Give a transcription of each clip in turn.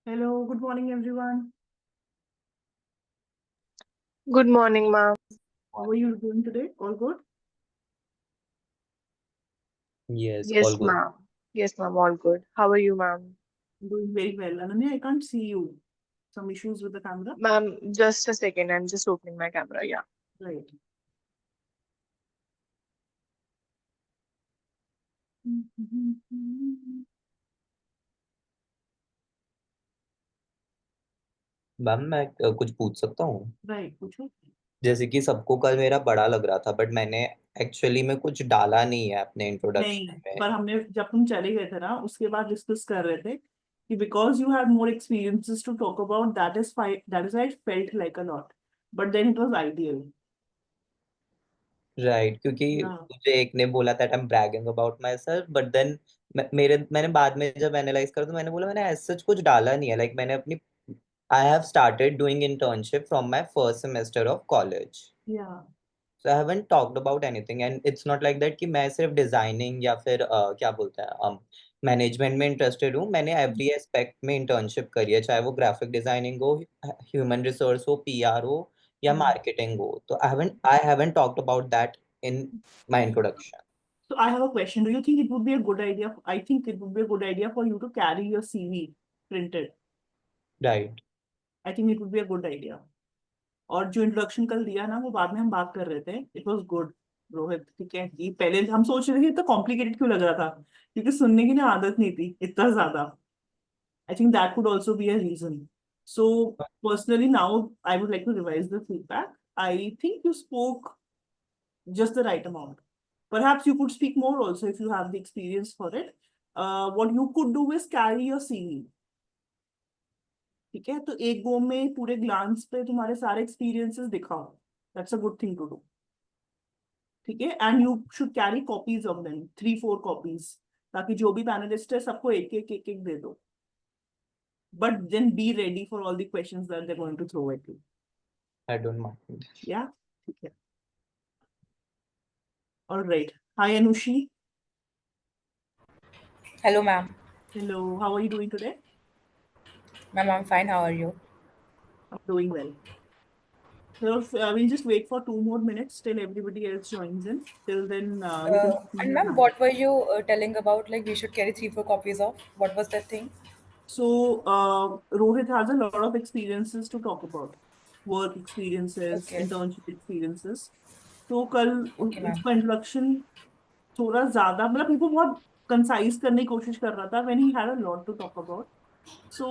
Hello, good morning, everyone. Good morning, ma'am. How are you doing today? All good? Yes, all Yes, good. ma'am. Yes, ma'am. All good. How are you, ma'am? Doing very well. Ananya, I can't see you. Some issues with the camera? Ma'am, just a second. I'm just opening my camera. Yeah. Right. Ma'am मैं कुछ पूछ सकता हूँ? Right, पूछो। जैसे कि सबको कल मेरा बड़ा लग रहा था, बट मैंने एक्चुअली में कुछ डाला नहीं है अपने नहीं, इंट्रोडक्शन में। पर हमने जब तुम चले गए थे ना उसके बाद डिस्कस कर रहे थे कि because you have more experiences to talk about that is I felt like a lot but then it was ideal. Right, क्योंकि हाँ। मुझे एक ने बोला that I am bragging about myself, but then मैंने बाद में जब एनालाइज करा तो मैंने बोला मैंने ऐसा सच कुछ डाला नहीं है। लाइक मैंने अपनी I have started doing internship from my first semester of college. या So I haven't talked about anything, and it's not like that कि मैं सिर्फ डिजाइनिंग या फिर क्या बोलते हैं मैनेजमेंट में इंटरेस्टेड हूँ। मैंने एवरी एस्पेक्ट में इंटर्नशिप करी है, चाहे वो ग्राफिक डिजाइनिंग हो, ह्यूमन रिसोर्स हो, पीआर हो या मार्केटिंग हो। तो I haven't talked about that in my introduction. So I have a question. Do you think it would be a good idea? I think it would be a good idea for you to carry your CV printed. Right. I think it would be a good idea. और जो introduction कल दिया ना वो बाद में हम बात कर रहे थे, इट वॉज गुड। रोहित, ठीक है, ये पहले हम सोच रहे थे इतना कॉम्प्लिकेटेड क्यों लग रहा था, क्योंकि सुनने की ना आदत नहीं थी इतना ज्यादा। I think that could also be a reason. So personally now I would like to revise the feedback. I think you spoke just the right amount. Perhaps you could speak more also if you have the experience for it. What you could do is carry your CV. ठीक है, तो एक गो में पूरे glance पे तुम्हारे सारे experiences दिखाओ। That's a good thing to do. ठीक है, and you should carry copies of them, 3-4 copies, ताकि जो भी पैनलिस्ट है सबको एक एक दे दो। But then be ready for all the questions that they going to throw at you. I don't mind. Yeah, ठीक है। Alright, hi Anushi. Hello, ma'am. Hello, how are you doing today? Ma'am, I'm fine. How are you? I'm doing well. So we'll just wait for 2 more minutes till everybody else joins in. Till then, you can see And your ma'am, hand. what were you telling about? Like we should carry 3-4 copies of. What was that thing? So Rohit has a lot of experiences to talk about, work experiences, Okay. internship experiences. तो कल Okay, ma'am. उसका introduction थोड़ा ज्यादा, मतलब मेरे को बहुत concise करने की कोशिश कर रहा था when he had a lot to talk about. So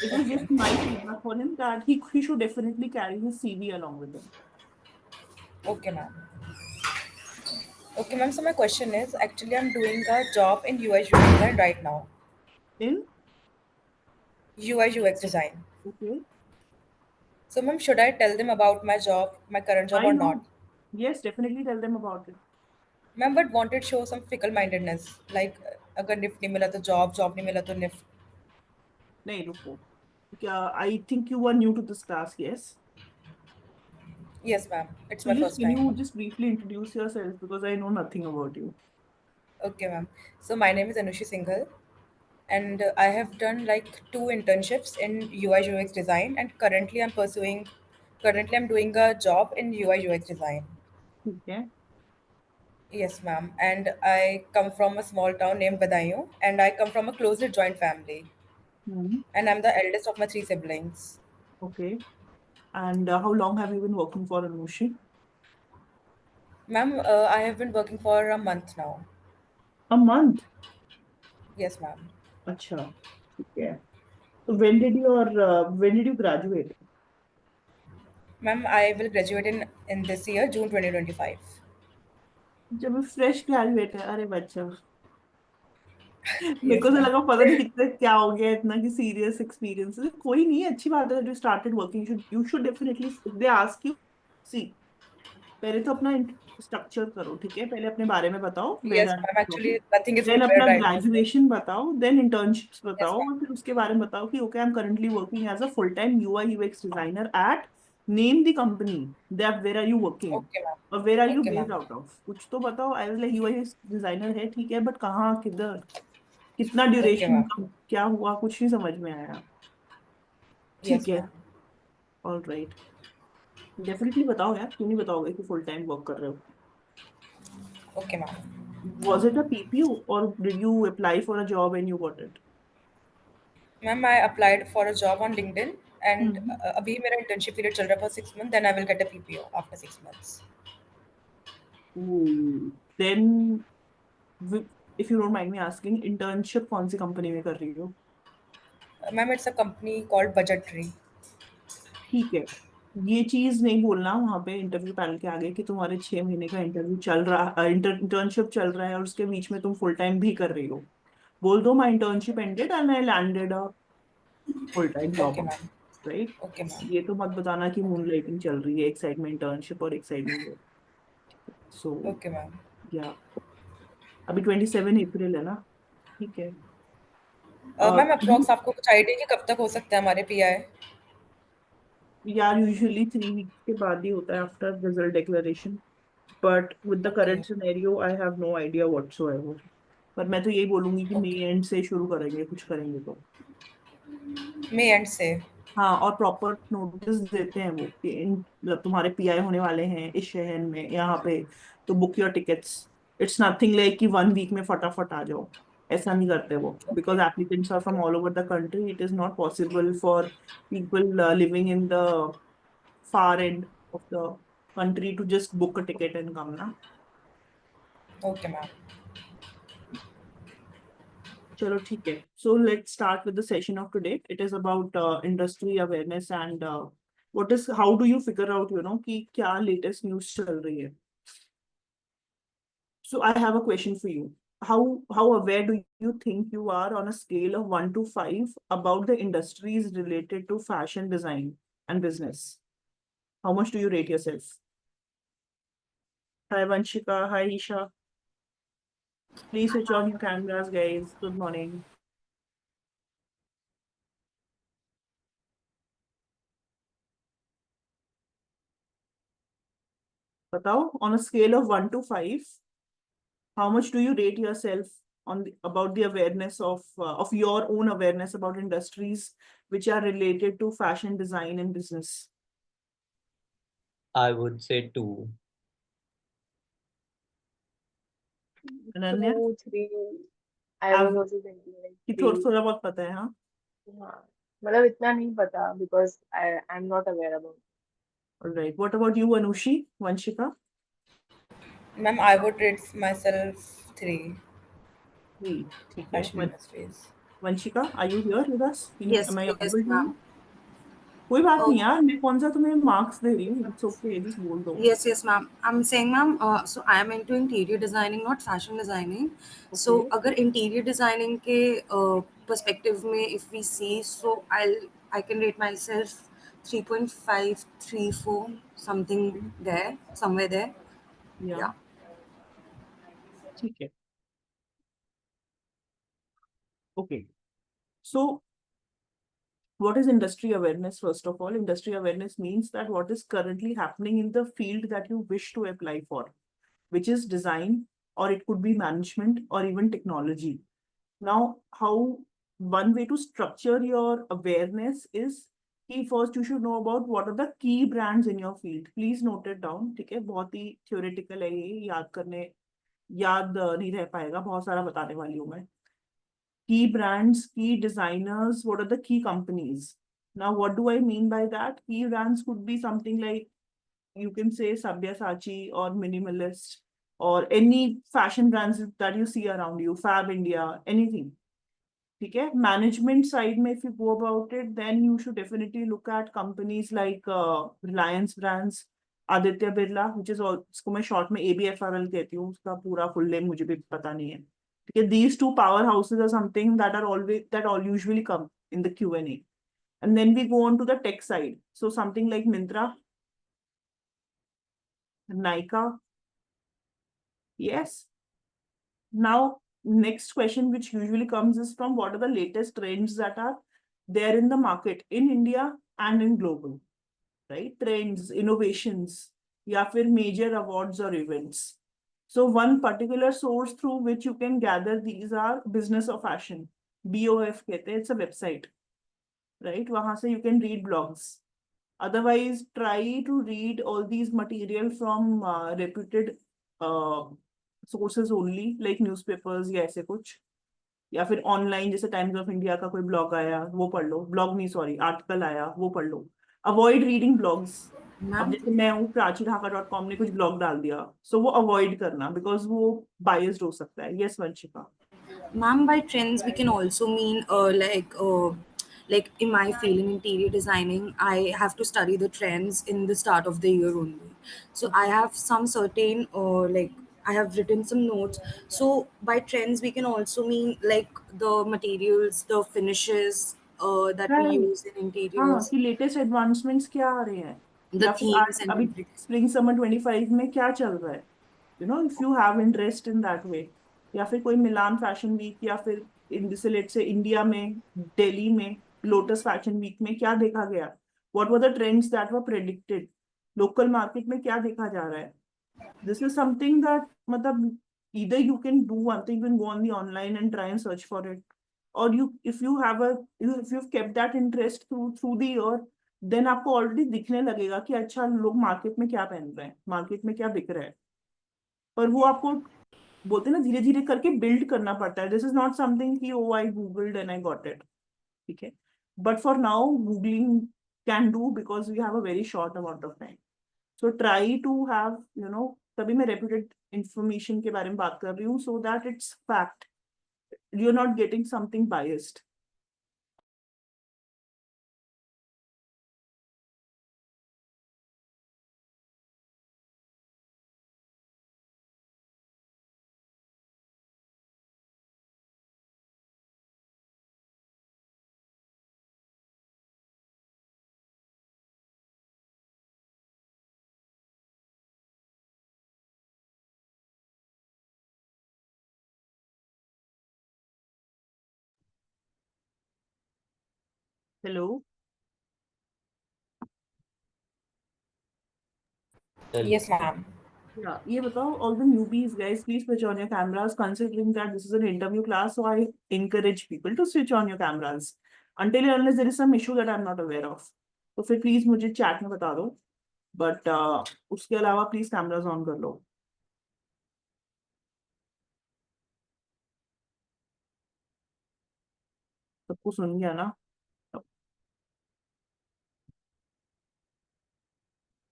it was Okay. just my feedback for him that he should definitely carry his CV along with him. Okay, ma'am. Okay, ma'am. So my question is, actually, I'm doing a job in UI UX design right now. In UI UX design. okay, So, ma'am, should I tell them about my job, my current job, why or not? not? Yes, definitely tell them about it. Ma'am, but wanted show some fickle mindedness. Like, अगर NIFT नहीं मिला तो job नहीं मिला तो NIFT. नहीं रुको, क्या, I think you are new to this class, yes? Yes, ma'am. It's So my just first can you time. just briefly introduce yourself because I know nothing about you. Okay, ma'am. So my name is Anushi Singhal, and I have done like 2 internships in UI UX design, and currently I'm doing a job in UI UX design. ठीक है। Yes, ma'am. And I come from a small town named Badaयूं, and I come from a closely joint family, Hmm. and I'm the eldest of my 3 siblings. Okay. And how long have you been working for Anushi? Ma'am, I have been working for a month now. A month. Yes, ma'am. अच्छा, ठीक है। So when did you graduate? Ma'am, I will graduate in this year, June 2025. जब fresh graduate है, अरे बच्चा। मेरे को Yes, तो ma'am. लगा पता नहीं कितना क्या हो गया इतना कि सीरियस एक्सपीरियंस। कोई नहीं, अच्छी बात है, you started working, you should definitely, they ask you, see, पहले तो अपना स्ट्रक्चर करो, ठीक है, पहले अपने बारे में बताओ, where Yes, are ma'am. You, Actually, nothing is then prepared अपना right now. ग्रेजुएशन बताओ, देन इंटर्नशिप्स Yes, बताओ, ma'am. और फिर उसके बारे में बताओ कि okay I am currently working as a full time UI UX designer at, name the company, that where are you working, Okay, ma'am. और where are you Okay, based ma'am. Out of, कुछ तो बताओ। I was like UI designer है, ठीक है, but कहाँ, किधर, कितना Okay, ड्यूरेशन ma'am. का, क्या हुआ, कुछ नहीं समझ में आया। Yes, ठीक है, ma'am. All right. डेफिनेटली बताओ यार, क्यों नहीं बताओगे कि फुल टाइम वर्क कर रहे हो? Okay, ma'am. Was it a PPO or did you apply for a job and you got it? Ma'am, I applied for a job on LinkedIn and Hmm. अभी मेरा internship period चल रहा है for 6 months. Then I will get a PPO after 6 months. Ooh. Then, if you don't mind me asking, internship कौन सी company में कर रही हो? Ma'am, it's a company called Budgetry. ठीक है, ये चीज नहीं बोलना वहां पे इंटरव्यू पैनल के आगे कि तुम्हारे 6 महीने का इंटरव्यू चल रहा, इंटर्नशिप चल रहा है और उसके बीच में तुम फुल टाइम भी कर रही हो। बोल दो my internship ended and I landed a full time Okay, job, ma'am. Right? Okay, ma'am. ये तो मत बताना कि मून लाइटिंग चल रही है, एक साइड में इंटर्नशिप और एक साइड में वो। सो Okay, ma'am. या अभी 27 अप्रैल है ना? ठीक है। मैम, You, अप्रॉक्स आपको कुछ आइडिया कि कब तक हो सकता है हमारे PI? यार यूजुअली 3 वीक के बाद ही होता है after result declaration, but with the okay, current scenario I have no idea whatsoever. पर मैं तो यही बोलूंगी कि मई ओके, एंड से शुरू करेंगे, कुछ करेंगे तो। मई एंड से। हाँ, और प्रॉपर नोटिस देते हैं वो कि मतलब तुम्हारे पीआई होने वाले हैं इस शहर में यहाँ पे, तो book your tickets. It's nothing like कि 1 वीक में फटाफट आ जाओ, ऐसा नहीं करते वो, okay, because applicants are from okay, all over the country. It is not possible for people living in the far end of the country to just book a ticket and come na. Okay ma'am. चलो ठीक है, so let's start with the session of today. It is about industry awareness and what is, how do you figure out, कि क्या latest news चल रही है. So I have a question for you. How aware do you think you are on a scale of 1 to 5 about the industries related to fashion design and business? How much do you rate yourself? Hi Vanshika, hi Isha. Please switch on your cameras, guys. Good morning. बताओ, on a scale of 1 to 5, how much do you rate yourself on about the awareness of your own awareness about industries which are related to fashion design and business? I would say 2. Ananya, 2, 3. I was आप also thinking like कि थोड़ा 3. थोड़ा बहुत पता है? हाँ, हाँ, मतलब इतना नहीं पता because I'm not aware about. all right. What about you, Anushi, Vanshika? Ma'am, I would rate myself 3 Three. ठीक है. fashion industries. Vanshika, are you here with us? Yes, Am I yes, audible to you? ma'am. कोई बात Oh, नहीं यार, मैं कौन सा तुम्हें मार्क्स दे रही हूँ? इट्स ओके, जस्ट बोल दो. yes, yes, ma'am. I'm saying, ma'am, so I am into interior designing, not fashion designing. So, Okay. अगर interior designing के perspective में, if we see, so I can rate myself 3.5, 3, 4, something there, somewhere there. या Yeah. ठीक है. Okay, so what is industry awareness? First of all, industry awareness means that what is currently happening in the field that you wish to apply for, which is design, or it could be management, or even technology. Now, how one way to structure your awareness is कि first you should know about what are the key brands in your field. Please note it down. ठीक है, बहुत ही theoretical है ये, याद नहीं रह पाएगा, बहुत सारा बताने वाली हूँ मैं. Key brands, key designers, what are the key companies? Now, what do I mean by that? Key brands could be something like, you can say Sabyasachi or Minimalist, or any fashion brands that you see around you, Fab India, anything. Okay, management side, if you go about it, then you should definitely look at companies like Reliance Brands, Aditya Birla, which is all, इसको मैं short में ABFRL कहती हूँ, उसका पूरा full name मुझे भी पता नहीं है. Okay, these two powerhouses are something that all usually come in the Q&A. And then we go on to the tech side. So something like Myntra, Nykaa. Yes. Now, next question which usually comes is from what are the latest trends that are there in the market in India and in global, right? Trends, innovations, या फिर major awards or events. So one particular source through which you can gather these are Business of Fashion, BOF कहते हैं, it's a website. right? वहां से you can read blogs. Otherwise, try to read all these material from reputed sources only, like newspapers या ऐसे कुछ, या फिर online जैसे टाइम्स ऑफ इंडिया का कोई ब्लॉग आया वो पढ़ लो, ब्लॉग नहीं सॉरी आर्टिकल आया वो पढ़ लो. Avoid reading blogs. अब मैम जैसे मैं हूँ प्राची.ढाका.com ने कुछ ब्लॉग डाल दिया, सो वो अवॉइड करना बिकॉज वो बायस्ड हो सकता है. Yes Vanshika. Ma'am, by trends we can also mean like in my field in interior designing, I have to study the trends in the start of the year only. So I have some certain like I have written some notes. So by trends we can also mean like the materials, the finishes that we right. use in हाँ, interiors, कि latest advancements क्या आ रहे हैं, the या फिर आज themes and अभी everything. Spring summer 25 में क्या चल रहा है, if you have interest in that way. या फिर कोई मिलान फैशन वीक, या फिर जैसे लेट से इंडिया में दिल्ली में लोटस फैशन वीक में क्या देखा गया, what were the trends that were predicted, local market में क्या देखा जा रहा है. This is something that मतलब either you can do one thing, you can go on the online and try and search for it, or you if you have a if you've kept that interest through the year, then आपको already दिखने लगेगा कि अच्छा लोग market में क्या पहन रहे हैं, मार्केट में क्या बिक रहा है. पर वो आपको बोलते हैं ना धीरे धीरे करके बिल्ड करना पड़ता है. दिस इज नॉट समथिंग कि oh I googled and I got it. ठीक है, but for now googling can do because we have a very short amount of time. So try to have तभी मैं reputed information के बारे में बात कर रही हूँ, so that it's fact, you are not getting something biased. Hello. Yes, ma'am. Yeah, ये बताओ, all the newbies, guys, please switch on your cameras. Considering that this is an interview class, so I encourage people to switch on your cameras until and unless there is some issue that I'm not aware of. तो फिर please मुझे chat में बता दो, but उसके अलावा please cameras on कर लो. सबको सुन गया ना?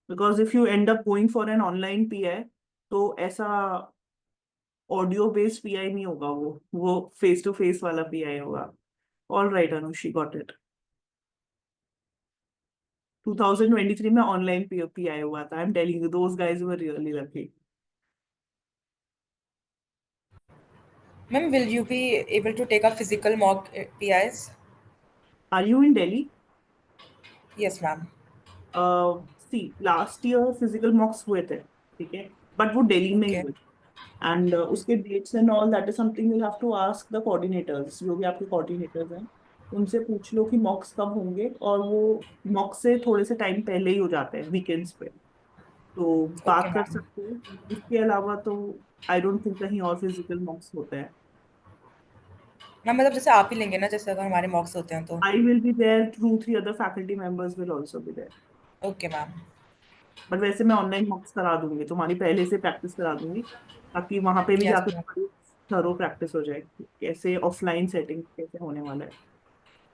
Because if you end up going for an online PI, तो ऐसा ऑडियो बेस्ड पीआई नहीं होगा, वो फेस टू फेस वाला पीआई होगा. All right Anushi, got it. 2023 में ऑनलाइन पीआई हुआ था. I am telling you, those guys were really lucky. Ma'am, will you be able to take a physical mock PIs? Are you in Delhi? Yes, ma'am. See last year physical mocks हुए थे, ठीक है, but वो दिल्ली में ही Okay. हुए. And उसके dates and all that is something you have to ask the coordinators, जो भी आपके कोऑर्डिनेटर्स हैं उनसे पूछ लो कि मॉक्स कब होंगे. और वो मॉक्स से थोड़े से टाइम पहले ही हो जाते हैं वीकेंड्स पे, तो Okay, बात कर ma'am. सकते हो. इसके अलावा तो आई डोंट थिंक कहीं और फिजिकल मॉक्स होते हैं. मैम मतलब जैसे आप ही लेंगे ना, जैसे अगर हमारे मॉक्स होते हैं तो. I will be there, 2-3 other faculty members will also be there. Okay, ma'am. But वैसे मैं ऑनलाइन मॉक्स करा दूंगी, तुम्हारी पहले से प्रैक्टिस करा दूंगी, ताकि वहां पे भी Yes, जाकर ma'am. तुम्हारी थरो प्रैक्टिस हो जाए कैसे ऑफलाइन सेटिंग कैसे होने वाला है.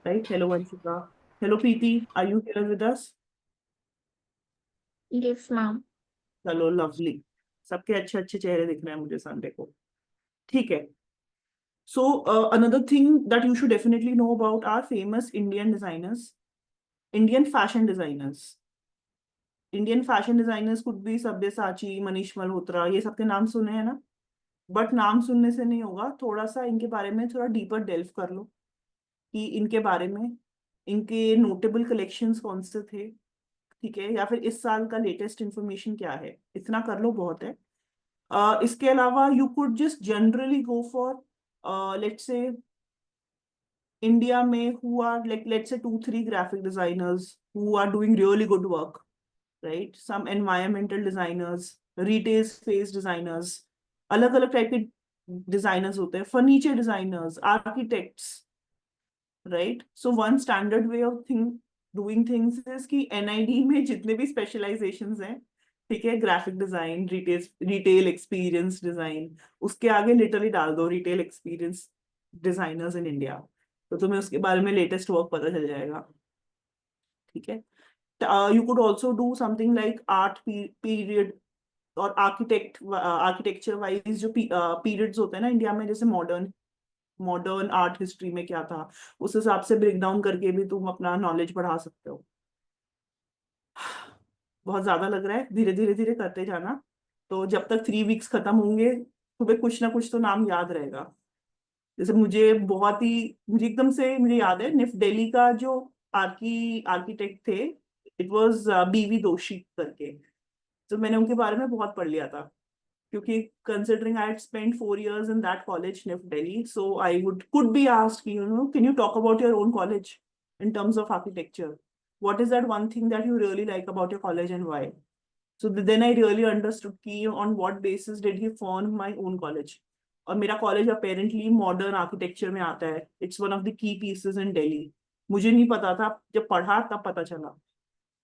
Right. Hello Vanshika. Hello Preeti, are you here with us? Yes, ma'am. चलो लवली. सबके अच्छे अच्छे चेहरे दिख रहे हैं मुझे संडे को. ठीक है. So another thing that you should definitely know about are famous Indian designers, Indian fashion designers. Indian fashion designers could be Sabyasachi, Manish Malhotra, ये सबके नाम सुने हैं ना? बट नाम सुनने से नहीं होगा, थोड़ा सा इनके बारे में थोड़ा डीपर डेल्व कर लो कि इनके बारे में, इनके नोटेबल कलेक्शंस कौन से थे, ठीक है, या फिर इस साल का लेटेस्ट इंफॉर्मेशन क्या है. इतना कर लो, बहुत है. इसके अलावा you could just generally go for let's say India में who are like let's say 2-3 graphic designers who are doing really good work, right. Some environmental designers, retail space designers, अलग अलग टाइप के डिजाइनर्स होते हैं, furniture designers, architects, right? So one standard way of doing things is कि NID में जितने भी specialisations हैं, ठीक है, graphic design, retail experience design, उसके आगे लिटरली डाल दो retail experience designers in India, तो तुम्हें उसके बारे में लेटेस्ट वर्क पता चल जाएगा, ठीक है? You could also do something like art period और आर्किटेक्चर वाइज जो पीरियड्स होते हैं ना इंडिया में, जैसे मॉडर्न आर्ट हिस्ट्री में क्या था, उस हिसाब से ब्रेक डाउन करके भी तुम अपना नॉलेज बढ़ा सकते हो। बहुत ज्यादा लग रहा है, धीरे धीरे धीरे करते जाना, तो जब तक 3 वीक्स खत्म होंगे तुम्हें कुछ ना कुछ तो नाम याद रहेगा। जैसे मुझे एकदम से मुझे याद है, निफ्ट दिल्ली का जो आर्किटेक्ट थे, इट वाज बीवी दोशी करके, तो मैंने उनके बारे में बहुत पढ़ लिया था, क्योंकि considering I had spent 4 years in that college, NIFT Delhi, so I could be asked, can you talk about your own college in terms of architecture? What is that one thing that you really like about your college and why? So then I really understood कि on what basis did he form my own college. और मेरा college apparently modern architecture में आता है, it's one of the key pieces in Delhi. मुझे नहीं पता था, जब पढ़ा तब पता चला।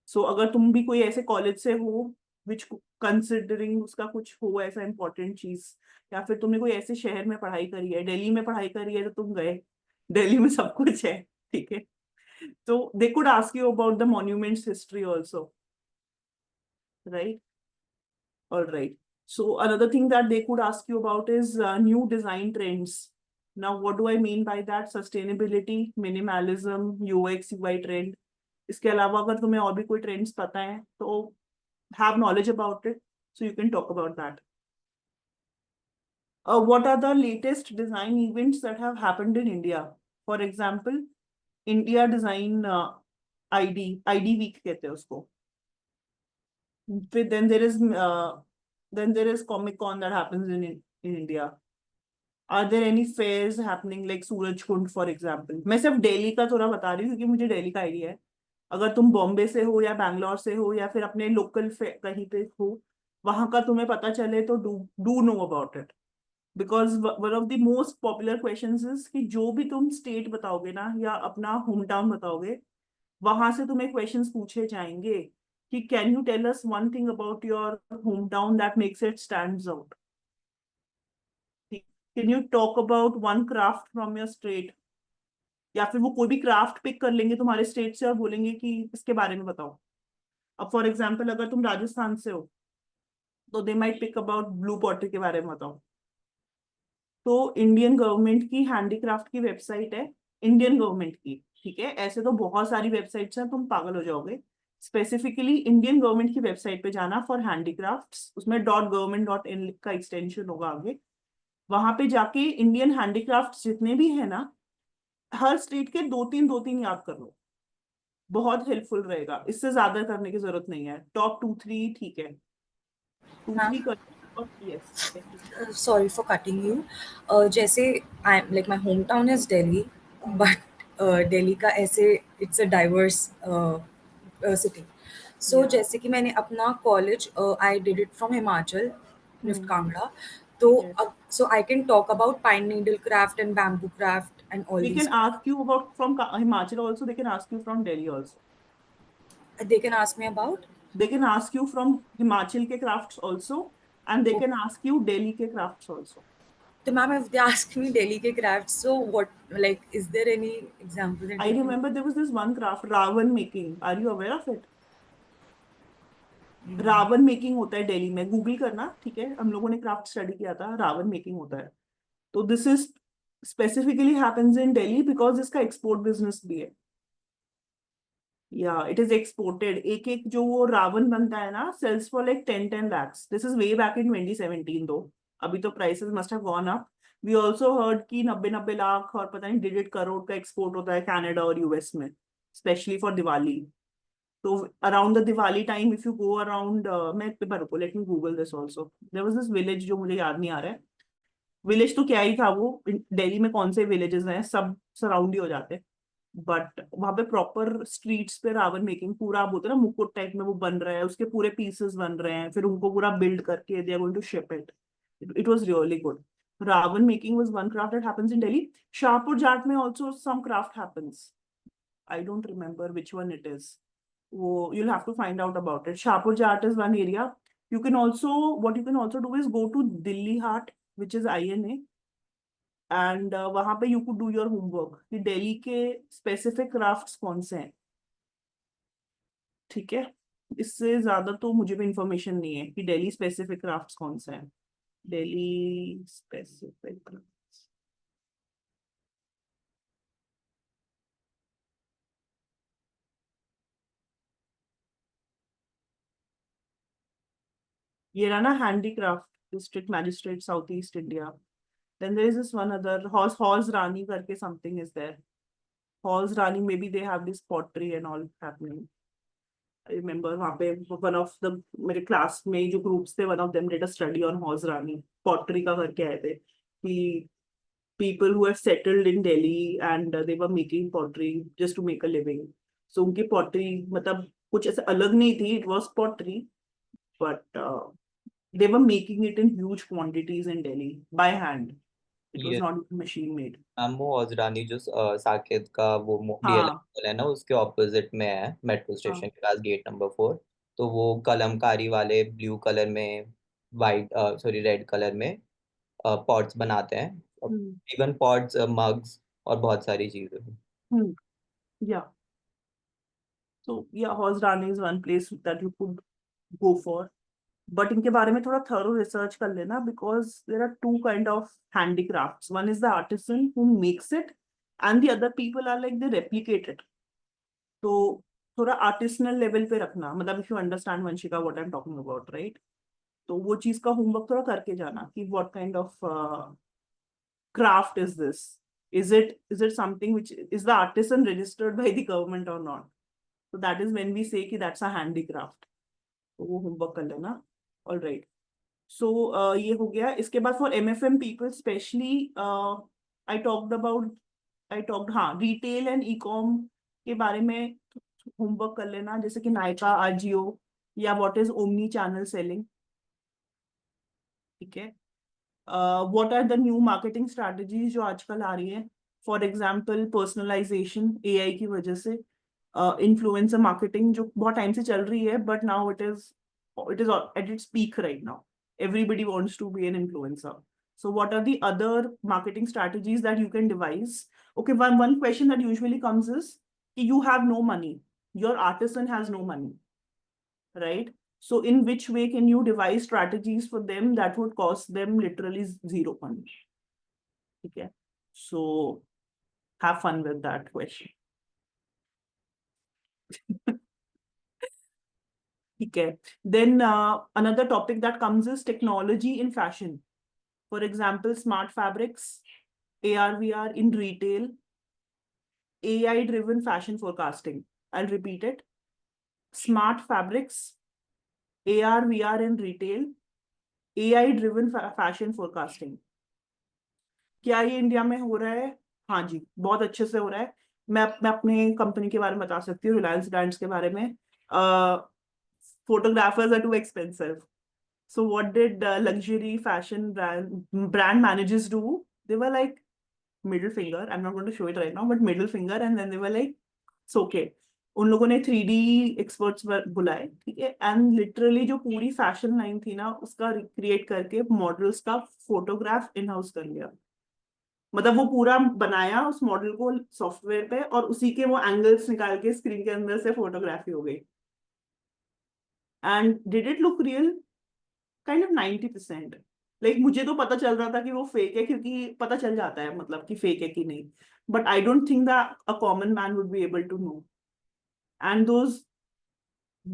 सो अगर तुम भी कोई ऐसे कॉलेज से हो विच कंसिडरिंग उसका कुछ हो ऐसा इंपॉर्टेंट चीज, या फिर तुमने कोई ऐसे शहर में पढ़ाई करी है, दिल्ली में पढ़ाई करी है, तो तुम गए, दिल्ली में सब कुछ है, ठीक है, तो they could ask you about the monuments history also, right? All right. So another thing that they could ask you about is new design trends. Now, what do I mean by that? Sustainability, minimalism, UX, UI trend. इसके अलावा अगर तुम्हें और भी कोई trends पता है तो have knowledge about it, so you can talk about that. What are the latest design events that have happened in India? For example, India Design ID Week कहते हैं उसको. Then there is Comic Con that happens in India. Are there any fairs happening like Suraj Kund for example? मैं सिर्फ दिल्ली का थोड़ा बता रही हूँ क्योंकि मुझे दिल्ली का आइडिया है। अगर तुम बॉम्बे से हो या बैंगलोर से हो या फिर अपने लोकल कहीं पे हो, वहां का तुम्हें पता चले तो do know about it, because one of the most popular questions is कि जो भी तुम स्टेट बताओगे ना या अपना होम टाउन बताओगे, वहां से तुम्हें क्वेश्चंस पूछे जाएंगे कि can you tell us one thing about your home town that makes it stands out. Can you talk about one craft from your state, या फिर वो कोई भी क्राफ्ट पिक कर लेंगे तुम्हारे स्टेट से और बोलेंगे कि इसके बारे में बताओ। अब फॉर एग्जाम्पल अगर तुम राजस्थान से हो तो they might pick about blue potter के बारे में बताओ। तो इंडियन गवर्नमेंट की हैंडीक्राफ्ट की वेबसाइट है, इंडियन गवर्नमेंट की, ठीक है, ऐसे तो बहुत सारी वेबसाइट्स हैं, तुम पागल हो जाओगे। स्पेसिफिकली इंडियन गवर्नमेंट की वेबसाइट पे जाना फॉर हैंडीक्राफ्ट्स, उसमें .government.in का एक्सटेंशन होगा आगे, वहां पे जाके इंडियन हैंडीक्राफ्ट्स जितने भी है ना, हर स्टेट के दो तीन याद कर लो, बहुत हेल्पफुल रहेगा। इससे ज्यादा करने की जरूरत नहीं है, टॉप 2-3 ठीक है, 2-3 कर। Yes, Sorry for cutting you. जैसे I'm like my hometown is Delhi, but Delhi का ऐसे it's a diverse city. So Yeah. जैसे कि मैंने अपना college I did it from Himachal, NIFT Hmm. Kangra. तो Yes. so I can talk about pine needle craft and bamboo craft and all They these. can ask you about from Himachal also, they can ask you from Delhi also. They can ask me about. They can ask you from Himachal ke crafts also, and they Oh. can ask you Delhi ke crafts also. So ma'am, if they ask me Delhi ke crafts, so what, like, is there any example that I you can? remember there was this one craft, Ravan making. Are you aware of it? Ravan making होता है दिल्ली में, Google करना, ठीक है, हम लोगों ने craft study किया था, रावण मेकिंग होता है। तो this is specifically happens in Delhi because इसका एक्सपोर्ट बिजनेस भी है। या इट इज एक्सपोर्टेड, एक एक जो वो रावण बनता है ना, sales for like 10 lakhs। This is way back in 2017 दो, अभी तो prices must have gone up. We also heard कि 90 लाख और पता नहीं 1.5 करोड़ का एक्सपोर्ट होता है कनाडा और यूएस में, स्पेशली फॉर दिवाली। तो around the Diwali time if you go around, मैं रुको, let me google this also. There was this village जो मुझे याद नहीं आ रहा है, विलेज तो क्या ही था वो, दिल्ली में कौन से विलेजेस हैं, सब सराउंड ही हो जाते हैं, बट वहां पे प्रॉपर स्ट्रीट्स पे रावण मेकिंग पूरा बोलते हैं ना, मुकुट टाइप में वो बन रहा है, उसके पूरे पीसेस बन रहे हैं, फिर उनको पूरा बिल्ड करके they are going to ship it. It was really good. Ravan making was one craft that happens in Delhi. Shahpur Jat mein also some craft happens. I don't remember which one it is. You'll have to find out about it. Shahpur Jat is one area. What you can also do is go to Delhi Haat, which is INA, and वहां पे you could do your homework कि दिल्ली के specific crafts कौन से हैं. ठीक है, इससे ज्यादा तो मुझे भी इंफॉर्मेशन नहीं है कि दिल्ली स्पेसिफिक क्राफ्ट्स कौन से हैं. दिल्ली स्पेसिफिक, ये रहा ना handicraft district magistrate south east India. Then there is this one other Halls Rani करके something is there. Halls Rani, maybe they have this pottery and all happening. I remember वहाँ पे one of the मेरे class में जो groups थे, one of them did a study on Halls Rani pottery का करके आए थे कि people who have settled in Delhi and they were making pottery just to make a living. So उनकी pottery मतलब कुछ ऐसे अलग नहीं थी, it was pottery, but they were making it in huge quantities in Delhi by hand. It was ये not machine made. वो हौजरानी जो साकेत का वो DLF हाँ है ना, उसके ऑपोजिट में है, मेट्रो स्टेशन के पास, गेट नंबर 4. तो वो कलमकारी वाले ब्लू कलर में, वाइट सॉरी रेड कलर में पॉट्स बनाते हैं. इवन पॉट्स, मग्स और बहुत सारी चीजें. Yeah. So yeah, Horse Rani is one place that you could go for. But इनके बारे में थोड़ा thorough research कर लेना because there are two kind of handicrafts. One is the artisan who makes it and the other people are like they replicate it. तो थोड़ा artisanal level पे रखना, मतलब if you understand Vanshika what I'm talking about, right? तो वो चीज का homework थोड़ा करके जाना कि what kind of craft is this? Is it something which is the artisan registered by the government or not? So that is when we say कि that's a handicraft. तो वो homework कर लेना. All right. So ये हो गया. इसके बाद for MFM people especially I talked हाँ retail and e-com के बारे में homework कर लेना, जैसे कि Nykaa, Ajio या what is omni channel selling. ठीक है. What are the new marketing strategies जो आजकल आ रही है? For example, personalization AI की वजह से, influencer marketing जो बहुत टाइम से चल रही है, but now it is at its peak right now. Everybody wants to be an influencer. So what are the other marketing strategies that you can devise? Okay, one question that usually comes is you have no money, your artisan has no money, right? So in which way can you devise strategies for them that would cost them literally zero money? Okay, so have fun with that question. Okay, then another topic that comes is technology in fashion. For example, smart fabrics, AR/VR in retail, AI-driven fashion forecasting. I'll repeat it. Smart fabrics, AR/VR in retail, AI-driven fashion forecasting. क्या ये India में हो रहा है? हाँ जी, बहुत अच्छे से हो रहा है. मैं अपने कंपनी के बारे में बता सकती हूँ, रिलायंस ब्रांड्स के बारे में. Photographers are too expensive. So what did luxury fashion brand managers do? They were like, middle finger. I'm not going to show it right now, but middle finger, and then they were like, it's okay. उन लोगों ने 3D experts बुलाए, ठीक है, and literally जो पूरी fashion line थी ना उसका रिक्रिएट करके मॉडल्स का फोटोग्राफ इन हाउस कर लिया. मतलब वो पूरा बनाया उस मॉडल को सॉफ्टवेयर पे और उसी के वो एंगल्स निकाल के स्क्रीन के अंदर से फोटोग्राफी हो गई. And did it look real? Kind of 90%. Like मुझे तो पता चल रहा था कि वो फेक है क्योंकि पता चल जाता है मतलब कि फेक है कि नहीं, but I don't think that a common man would be able to know. And those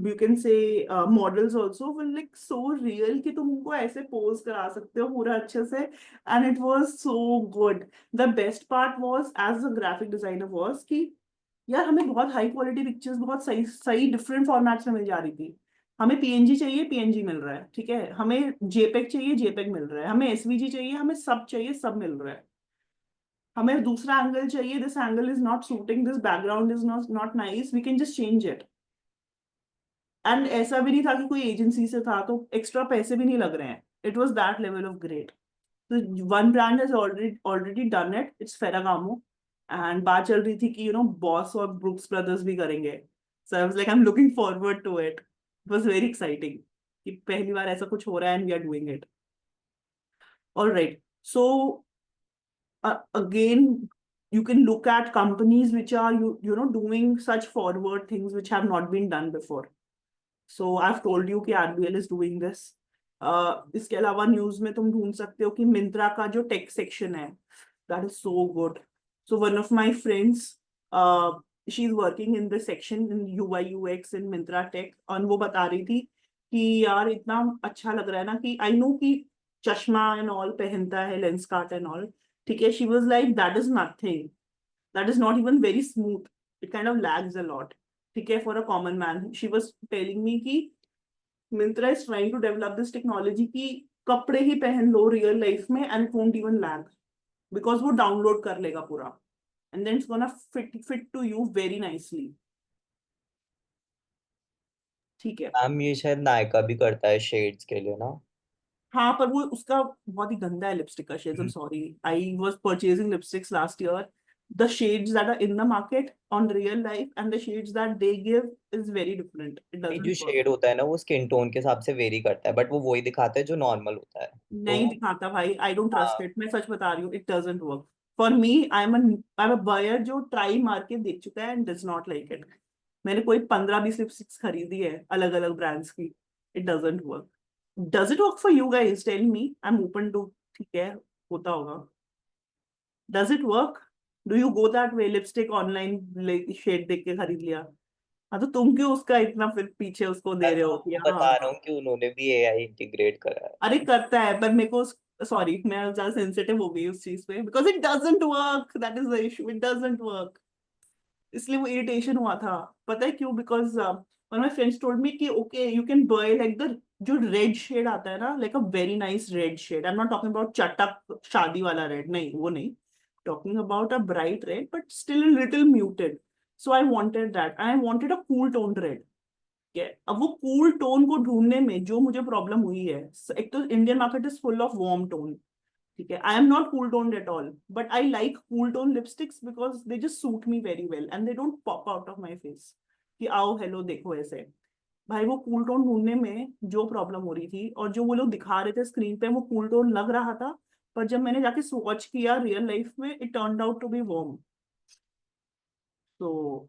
you can say models also were like so real कि तुम उनको ऐसे पोज करा सकते हो पूरा अच्छे से, and it was so good. The best part was as a graphic designer was कि यार हमें बहुत हाई क्वालिटी पिक्चर्स बहुत सही सही डिफरेंट फॉर्मेट्स में मिल जा रही थी. हमें पीएनजी चाहिए, पीएनजी मिल रहा है, ठीक है. हमें जेपेग चाहिए, जेपेग मिल रहा है. हमें एसवीजी चाहिए, हमें सब चाहिए, सब मिल रहा है. हमें दूसरा एंगल चाहिए, this angle is not suiting, this background is not nice, we can just change it. And ऐसा भी नहीं था कि कोई एजेंसी से था तो एक्स्ट्रा पैसे भी नहीं लग रहे हैं. It was that level of great. So one brand has already done it. It's Ferragamo, and बात चल रही थी कि Boss और Brooks Brothers भी करेंगे. So I was like, I'm looking forward to it. It was very exciting कि पहली बार ऐसा कुछ हो रहा है and we are doing it. All right. So again, you can look at companies which are doing such forward things which have not been done before. So I've told you कि RBL is doing this. इसके अलावा news में तुम ढूंढ सकते हो कि मिंत्रा का जो टेक सेक्शन है, that is so good. So one of my friends, she's working in this section in UI UX in Myntra Tech, और वो बता रही थी कि यार इतना अच्छा लग रहा है ना कि आई नो कि चश्मा एंड ऑल पहनता है, लेंस कार्ट एंड ऑल, ठीक है. She was like that is nothing, that is not even very smooth. It kind of lags a lot. Okay, for a common man. She was telling me कि Myntra is trying to develop this technology कि कपड़े ही पहन लो real life में and it won't even lag because वो download कर लेगा पूरा and then it's gonna fit to you very nicely. ठीक है. मैम ये शायद नायका भी करता है शेड्स के लिए ना. हाँ, पर वो उसका बहुत ही गंदा है लिपस्टिक का shades. I'm sorry. I was purchasing lipsticks last year. The shades that are in the market on real life and the shades that they give is very different. It ये doesn't जो work. Shade होता है ना वो skin tone के हिसाब से very करता है, बट वो वही दिखाता है जो नॉर्मल होता है. नहीं तो दिखाता भाई. I don't trust हाँ, it. मैं सच बता रही हूँ. It doesn't work. For me, I'm a buyer जो ट्राई मार के देख चुका है and does not like it. मैंने कोई 15-20 लिपस्टिक्स खरीदी है अलग अलग ब्रांड्स की. It doesn't work. Does it work for you guys? Tell me. I'm open to. ठीक है, होता होगा. Does it work? Do you go that way? Lipstick online shade देख के खरीद लिया. हाँ, तो तुम क्यों उसका इतना फिर पीछे उसको दे मैं रहे तो हो आपको कि बता रहा हाँ. हूँ कि उन्होंने भी एआई इंटीग्रेट करा है. अरे करता है, पर मेरे को सॉरी मैं ज्यादा सेंसिटिव हो गई उस चीज पे because it doesn't work. That is the issue. It doesn't work. इसलिए वो इरिटेशन हुआ था. पता है क्यों? Because one my friends told me कि okay you can buy like the जो रेड शेड आता है ना, like a very nice red shade. I am not talking about चटक शादी वाला रेड, नहीं वो नहीं. Talking about a bright red but still a little muted. So I wanted that. I wanted a cool tone red. है. अब वो cool tone को ढूंढने में जो मुझे प्रॉब्लम हुई है, एक तो Indian market is full of warm tone. ठीक है, आई am not cool tone at all but I like cool tone lipsticks because they just suit me very well and they don't pop out of my face कि आओ hello देखो ऐसे. भाई वो cool tone ढूंढने में जो प्रॉब्लम हो रही थी और जो वो लोग दिखा रहे थे स्क्रीन पे वो कूल टोन लग रहा था, पर जब मैंने जाके स्वॉच किया रियल लाइफ में it turned out to be warm. तो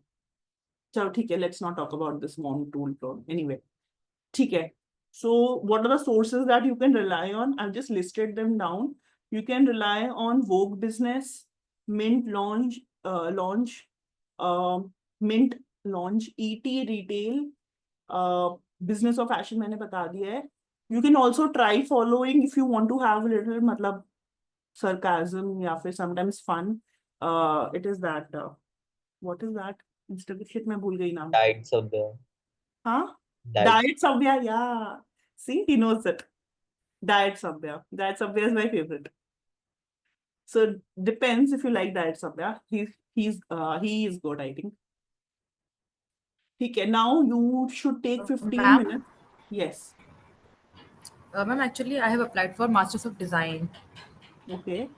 चलो ठीक है, let's not talk about this warm cool tone anyway. ठीक है. So what are the sources that you can rely on? I've just listed them down. You can rely on Vogue Business, Mint Launch, uh, Mint Launch, ET Retail, Business of Fashion मैंने बता दिया है. You can also try following if you want to have a little मतलब sarcasm या फिर sometimes fun. It is that what is that? Instagram shit मैं भूल गई नाम. डाइट सब है. हाँ? Diet Diet Sabya, yeah. See, he knows it. Diet Sabya. Diet Sabya is my favorite. So depends if you like Diet Sabya. He is good, I think. Okay, now you should take 15 Ma'am? minutes. Yes. Ma'am, actually, I have applied for Masters of Design. Okay.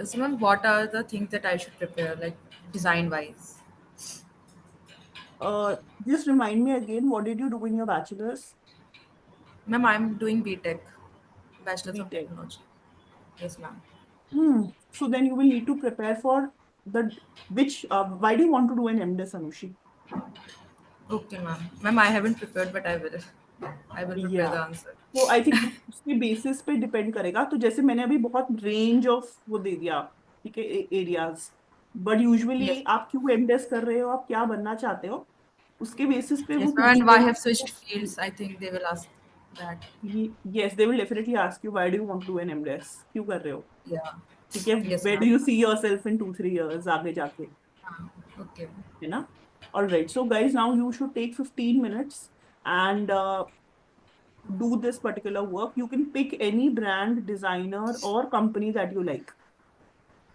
So, ma'am, what are the things that I should prepare, like design-wise? Just remind me again, what did you do in your bachelor's? Ma'am, I'm doing BTech, Bachelor's of BTech. Technology. Yes, ma'am. So then you will need to prepare for why do you want to do an MDes, Anushi? Okay, ma'am. Ma'am, I haven't prepared, but I will. I will prepare the Yeah. answer. तो I think उसके basis पे depend करेगा. तो जैसे मैंने अभी बहुत range of वो दे दिया, ठीक है, एरियाज. But usually Yes. आप क्यों एमडेस कर रहे हो, आप क्या बनना चाहते हो, उसके बेसिस पे वो Yes, ma'am. And why पूछते I हैं. have switched fields? I think they will ask that. Yes, they will definitely ask you why do you want to do an MDes, क्यों कर रहे हो, Yeah. ठीक है, Yes, where do ma'am. you see yourself in 2-3 years आगे जाके, Okay. है ना. All right, so guys, now you should take 15 minutes and do this particular work. You can pick any brand, designer or company that you like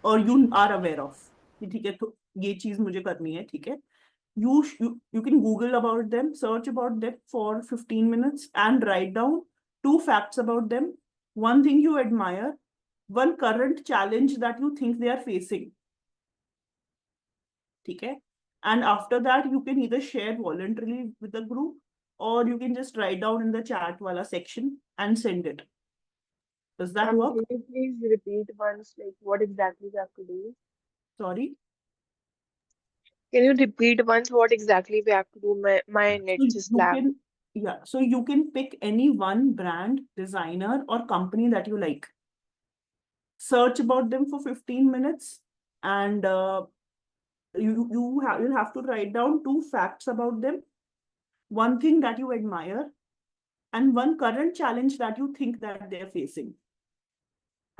or you are aware of. ठीक है, तो ये चीज मुझे करनी है. ठीक है. You can Google about them, search about them for 15 minutes and write down 2 facts about them. One thing you admire one current challenge that you think they are facing. Okay? And after that, you can either share voluntarily with the group, or you can just write down in the chat wala section and send it. Does that work? Can you please repeat once, like what exactly we have to do? Sorry. Can you repeat once what exactly we have to do? My net So just you lagged. can, yeah, so you can pick any one brand, designer, or company that you like. Search about them for 15 minutes, and you'll have to write down 2 facts about them, one thing that you admire, and one current challenge that you think that they're facing.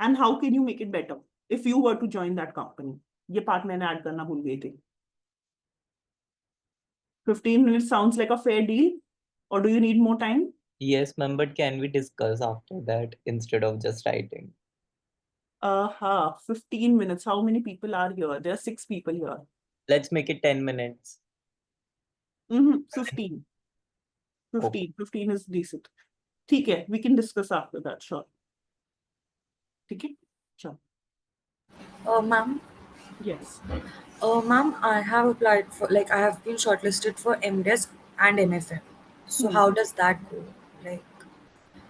And how can you make it better if you were to join that company? ये part मैंने add करना भूल गई थी. 15 minutes sounds like a fair deal, or do you need more time? Yes, ma'am, but can we discuss after that instead of just writing? 15 minutes. How many people are here? There are 6 people here. Let's make it 10 minutes. 15. Okay. 15 is decent. ठीक है, we can discuss after that, sure. ठीक है? Sure. Ma'am, Yes. ma'am, I have applied for, like, I have been shortlisted for MDesk and MFM. So how does that go? Like,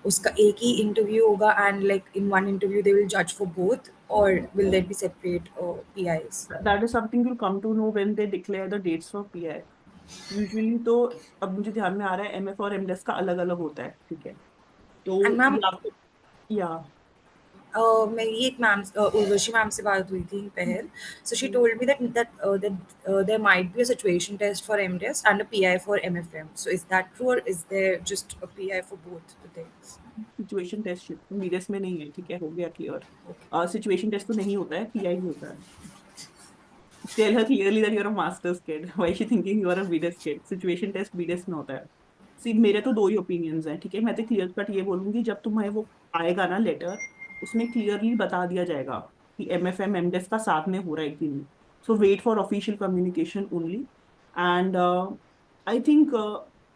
उसका एक ही interview होगा and like in one interview they will judge for both, or will there be separate PIs? That is something you'll come to know when they declare the dates for PI. Usually तो अब मुझे ध्यान में आ रहा है MF और MDesk का अलग अलग होता है, ठीक है? तो And ma'am, या मेरी एक मैम उर्वशी मैम से बात हुई थी पहल. So she told me that there might be a situation test for MDesk and a PI for MFM. So is that true, or is there just a PI for both the things? Situation test बीडेस में नहीं है, ठीक है? हो गया clear. Situation test तो नहीं होता है, PI ही होता है. Tell her clearly that you're a master's kid. Why is she thinking you are a BDES kid? Situation test BDES में होता है. See, मेरे तो 2 ही ओपिनियंस हैं, ठीक है? मैं तो क्लियर कट ये बोलूंगी, जब तुम्हें वो आएगा ना लेटर, उसमें क्लियरली बता दिया जाएगा कि MFM MDES का साथ में हो रहा है कि नहीं. So wait for official communication only. And I think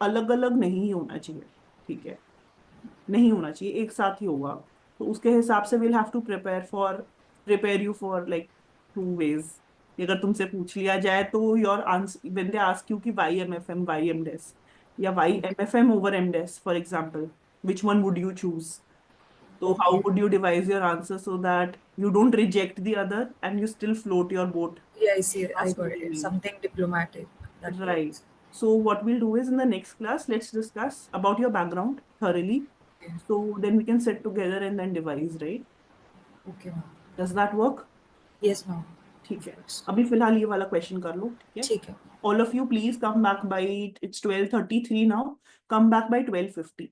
अलग अलग नहीं होना चाहिए, ठीक है? नहीं होना चाहिए, एक साथ ही होगा. तो उसके हिसाब से we'll have to prepare you for like 2 ways. अगर तुमसे पूछ लिया जाए तो your answer when they ask you कि why MFM, why MDES, या why MFM over MDES, for example, which one would you choose? So how Okay. would you devise your answer so that you don't reject the other and you still float your boat? Yeah, I see. I Ask got me. it. Something diplomatic. That Right. works. So what we'll do is in the next class, let's discuss about your background thoroughly. Okay. So then we can sit together and then devise, right? Okay, ma'am. Does that work? Yes, ma'am. ठीक है. Works. अभी फिलहाल ये वाला question कर लो, ठीक है? ठीक है. All of you please come back by, it's 12:33 now. Come back by 12:50.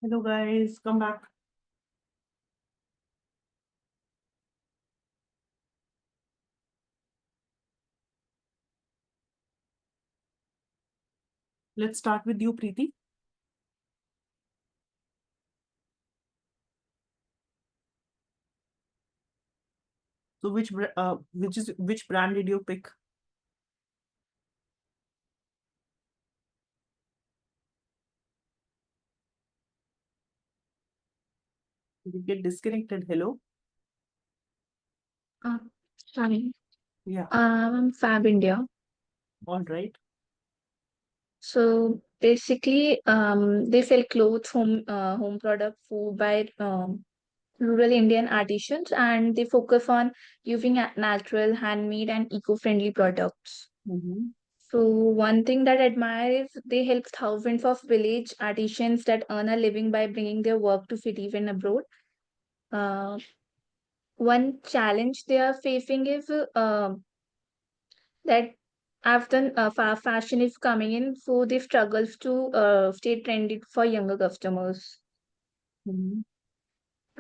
Hello guys, come back. Let's start with you, Preeti. So which brand did you pick? Did you get disconnected? Hello? Sorry. Yeah, I'm Fab India. all right. So basically, they sell clothes, home product, food by rural Indian artisans, and they focus on using natural, handmade, and eco-friendly products. Mm-hmm. So one thing that I admire is they help thousands of village artisans that earn a living by bringing their work to cities and abroad. Uh, One challenge they are facing is that after fashion is coming in, so they struggles to stay trendy for younger customers. Mm-hmm.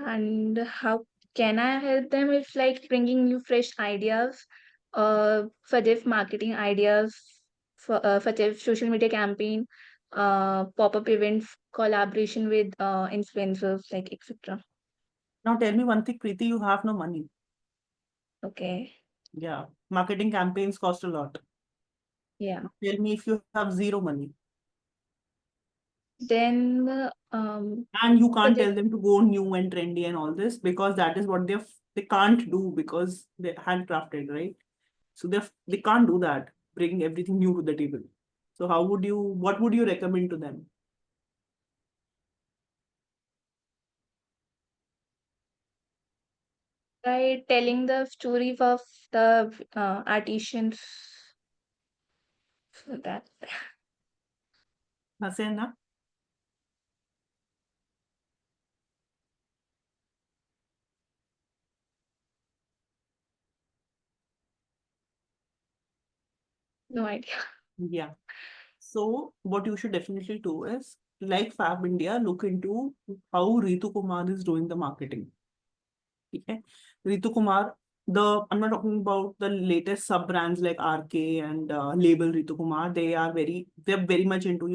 And how can I help them? It's like bringing new fresh ideas, for this marketing ideas, for this social media campaign, pop-up events, collaboration with influencers, like etc. Now tell me one thing, Preeti, you have no money. Okay, Yeah, marketing campaigns cost a lot. yeah. Tell me if you have zero money. Then And you can't the tell them to go new and trendy and all this because that is what they can't do because they're handcrafted, right? So they can't do that, bring everything new to the table. So what would you recommend to them? by telling the stories of the artisans, so that Hase na? no idea. Yeah. So what you should definitely do is, like Fab India, look into how Ritu Kumar is doing the marketing. Okay. Ritu Kumar, I'm not talking about the latest sub brands like RK and label Ritu Kumar. They're very much into,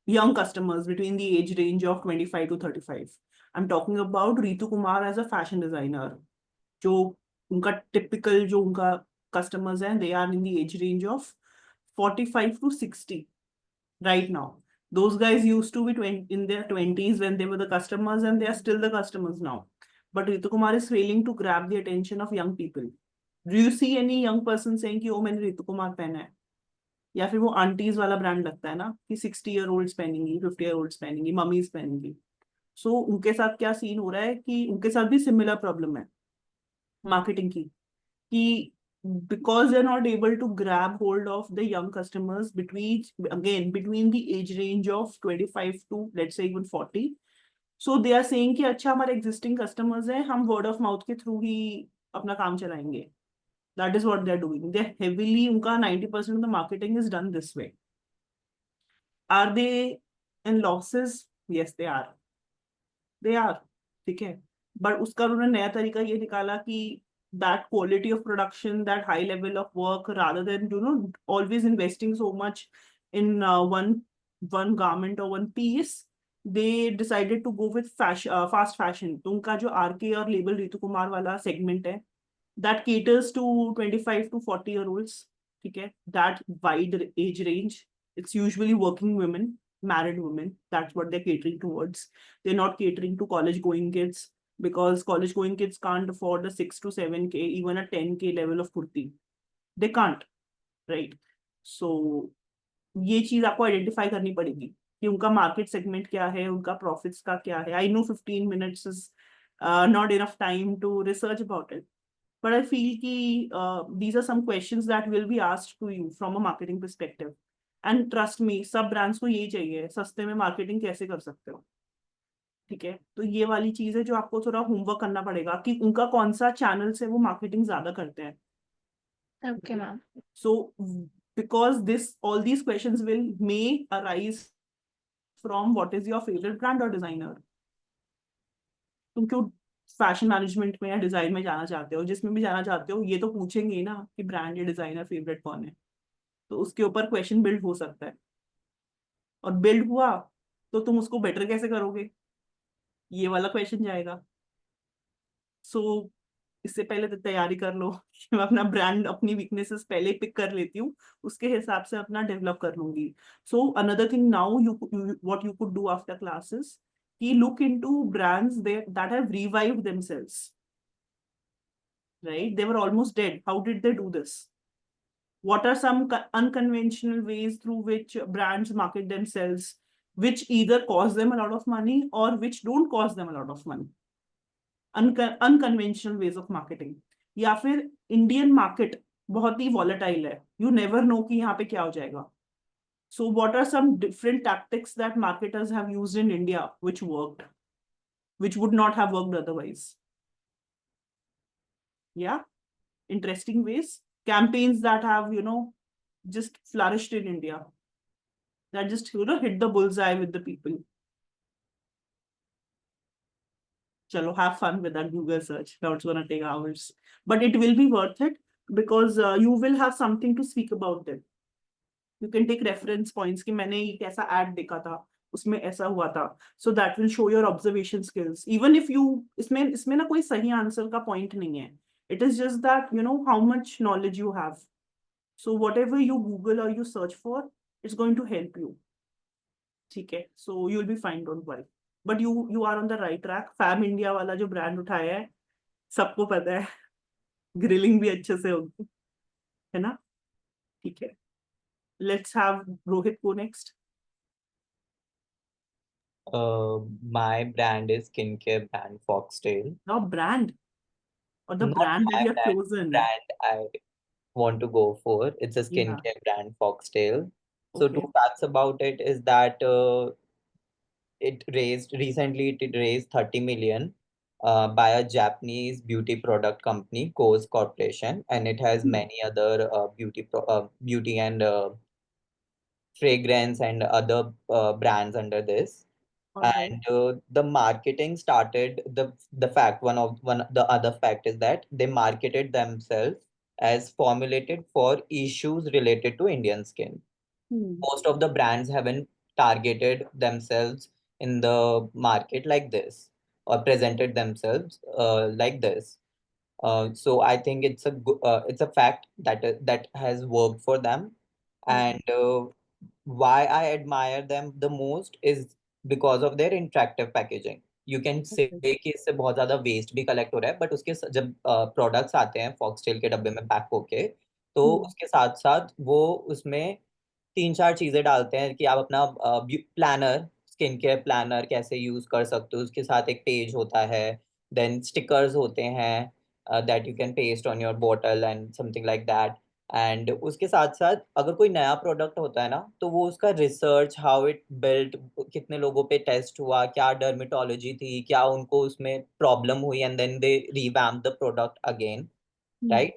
young customers between the age range of 25 to 35. I'm talking about Ritu Kumar as a fashion designer. जो उनका typical जो उनका customers हैं, they are in the age range of 45 to 60 right now. Those guys used to be in their 20s when they were the customers, and they are still the customers now. But Ritu Kumar is failing to grab the attention of young people. Do you see any young person saying कि ओ मैंने रितु कुमार पहना है? या फिर वो aunties वाला brand लगता है ना कि 60 year olds पहनेंगी, 50 year olds पहनेंगी, मम्मीज पहनेंगी. सो उनके साथ क्या सीन हो रहा है कि उनके साथ भी सिमिलर प्रॉब्लम है मार्केटिंग की, कि because they're not able to grab hold of the young customers between the age range of 25 to let's say even 40. So they are saying कि अच्छा हमारे existing customers हैं, हम word of mouth के through ही अपना काम चलाएंगे. That is what they're doing. They're heavily, उनका 90% of the marketing is done this way. Are they in losses? Yes, they are. They are. ठीक है. But उसका उन्होंने नया तरीका ये निकाला कि that quality of production, that high level of work, rather than always investing so much in one garment or one piece, they decided to go with fast fashion. तो उनका जो RK और label रितु कुमार वाला segment है, that caters to 25 to 40 year olds. ठीक है, that wide age range. It's usually working women, married women. That's what they're catering towards. They're not catering to college going kids, because college going kids can't afford a 6 to 7K, even a 10K level of kurti. They can't, right? So ये चीज आपको identify करनी पड़ेगी कि उनका market segment क्या है, उनका प्रॉफिट्स का क्या है. I know 15 minutes is not enough time to research about it, but I feel कि these are some questions that will be asked to you from a marketing perspective. And trust me, सब brands को यही चाहिए, सस्ते में marketing कैसे कर सकते हो. ठीक है, तो ये वाली चीज है जो आपको थोड़ा होमवर्क करना पड़ेगा कि उनका कौन सा चैनल से वो मार्केटिंग ज्यादा करते हैं. Okay, ma'am. So because all these questions may arise from what is your favourite brand और डिजाइनर। तुम क्यों फैशन मैनेजमेंट में या डिजाइन में जाना चाहते हो, जिसमें भी जाना चाहते हो, ये तो पूछेंगे ही ना कि ब्रांड या डिजाइनर फेवरेट कौन है। तो उसके ऊपर क्वेश्चन बिल्ड हो सकता है, और बिल्ड हुआ तो तुम उसको बेटर कैसे करोगे, ये वाला क्वेश्चन जाएगा। सो इससे पहले तो तैयारी कर लो कि मैं अपना ब्रांड, अपनी वीकनेसेस पहले पिक कर लेती हूँ, उसके हिसाब से अपना डेवलप कर लूंगी। सो another thing now you what you could do after classes, कि look into brands that have revived themselves, right? They were almost dead. How did they do this? What are some unconventional ways through which brands market themselves, which either cost them a lot of money or which don't cost them a lot of money? Unconventional ways of marketing. या फिर Indian market बहुत ही volatile है, you never know कि यहाँ पे क्या हो जाएगा. So what are some different tactics that marketers have used in India which worked, which would not have worked otherwise? Yeah, interesting ways. Campaigns that have, just flourished in India, that just, hit the bullseye with the people. Chalo, have fun with that Google search. That's gonna take hours, but it will be worth it because you will have something to speak about them. You can take reference points कि मैंने ये कैसा ad देखा था, उसमें ऐसा हुआ था. So that will show your observation skills. Even if you, इसमें ना कोई सही आंसर का point नहीं है. It is just that, how much knowledge you have. So whatever you Google or you search for, it's going to help you. ठीक है, so you'll be fine, don't worry. But you are on the right track. Fam India वाला जो brand उठाया है, सबको पता है, grilling भी अच्छे से होगी, है ना? ठीक है, let's have Rohit go next. My brand is skincare brand Foxtail. Now brand, or the Not brand that my you have brand, chosen. brand I want to go for. It's a Yeah. skincare brand Foxtail. So Okay. two facts about it is that it raised 30 million by a Japanese beauty product company, Coase Corporation, and it has many other beauty and fragrance and other brands under this. All right. And the marketing started the other fact is that they marketed themselves as formulated for issues related to Indian skin. Most of the brands haven't targeted themselves in the market like this or presented themselves like this. So I think it's a fact that has worked for them. And why I admire them the most is because of their interactive packaging. You can say कि इससे बहुत ज़्यादा waste भी collect हो रहा है, but उसके जब प्रोडक्ट्स आते हैं फॉक्सटेल के डब्बे में पैक होके, तो उसके साथ साथ वो उसमें 3-4 चीजें डालते हैं कि आप अपना प्लानर, स्किन केयर प्लानर कैसे यूज कर सकते हो, उसके साथ एक पेज होता है, देन स्टिकर्स होते हैं that you can paste on your bottle and something like that. And उसके साथ साथ अगर कोई नया प्रोडक्ट होता है ना, तो वो उसका रिसर्च, हाउ इट बिल्ट, कितने लोगों पे टेस्ट हुआ, क्या डर्मेटोलॉजी थी, क्या उनको उसमें प्रॉब्लम हुई, and then they revamp the product again, right?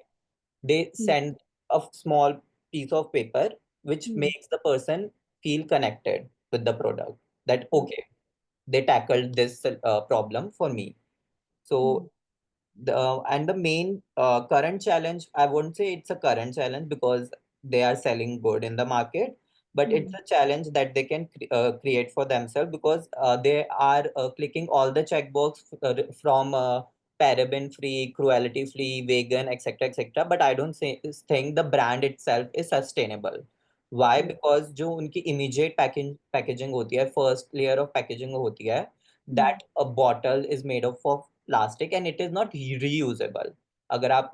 They send a small piece of paper which makes the person feel connected with the product, that okay, they tackled this problem for me. So and the main current challenge, I won't say it's a current challenge because they are selling good in the market, but it's a challenge that they can create for themselves because they are clicking all the checkbox from paraben free, cruelty free, vegan, etc., etc. But I don't think the brand itself is sustainable. Why? Because जो उनकी immediate packaging होती है, first layer of packaging होती है, that a bottle is made of plastic and it is not reusable. अगर आप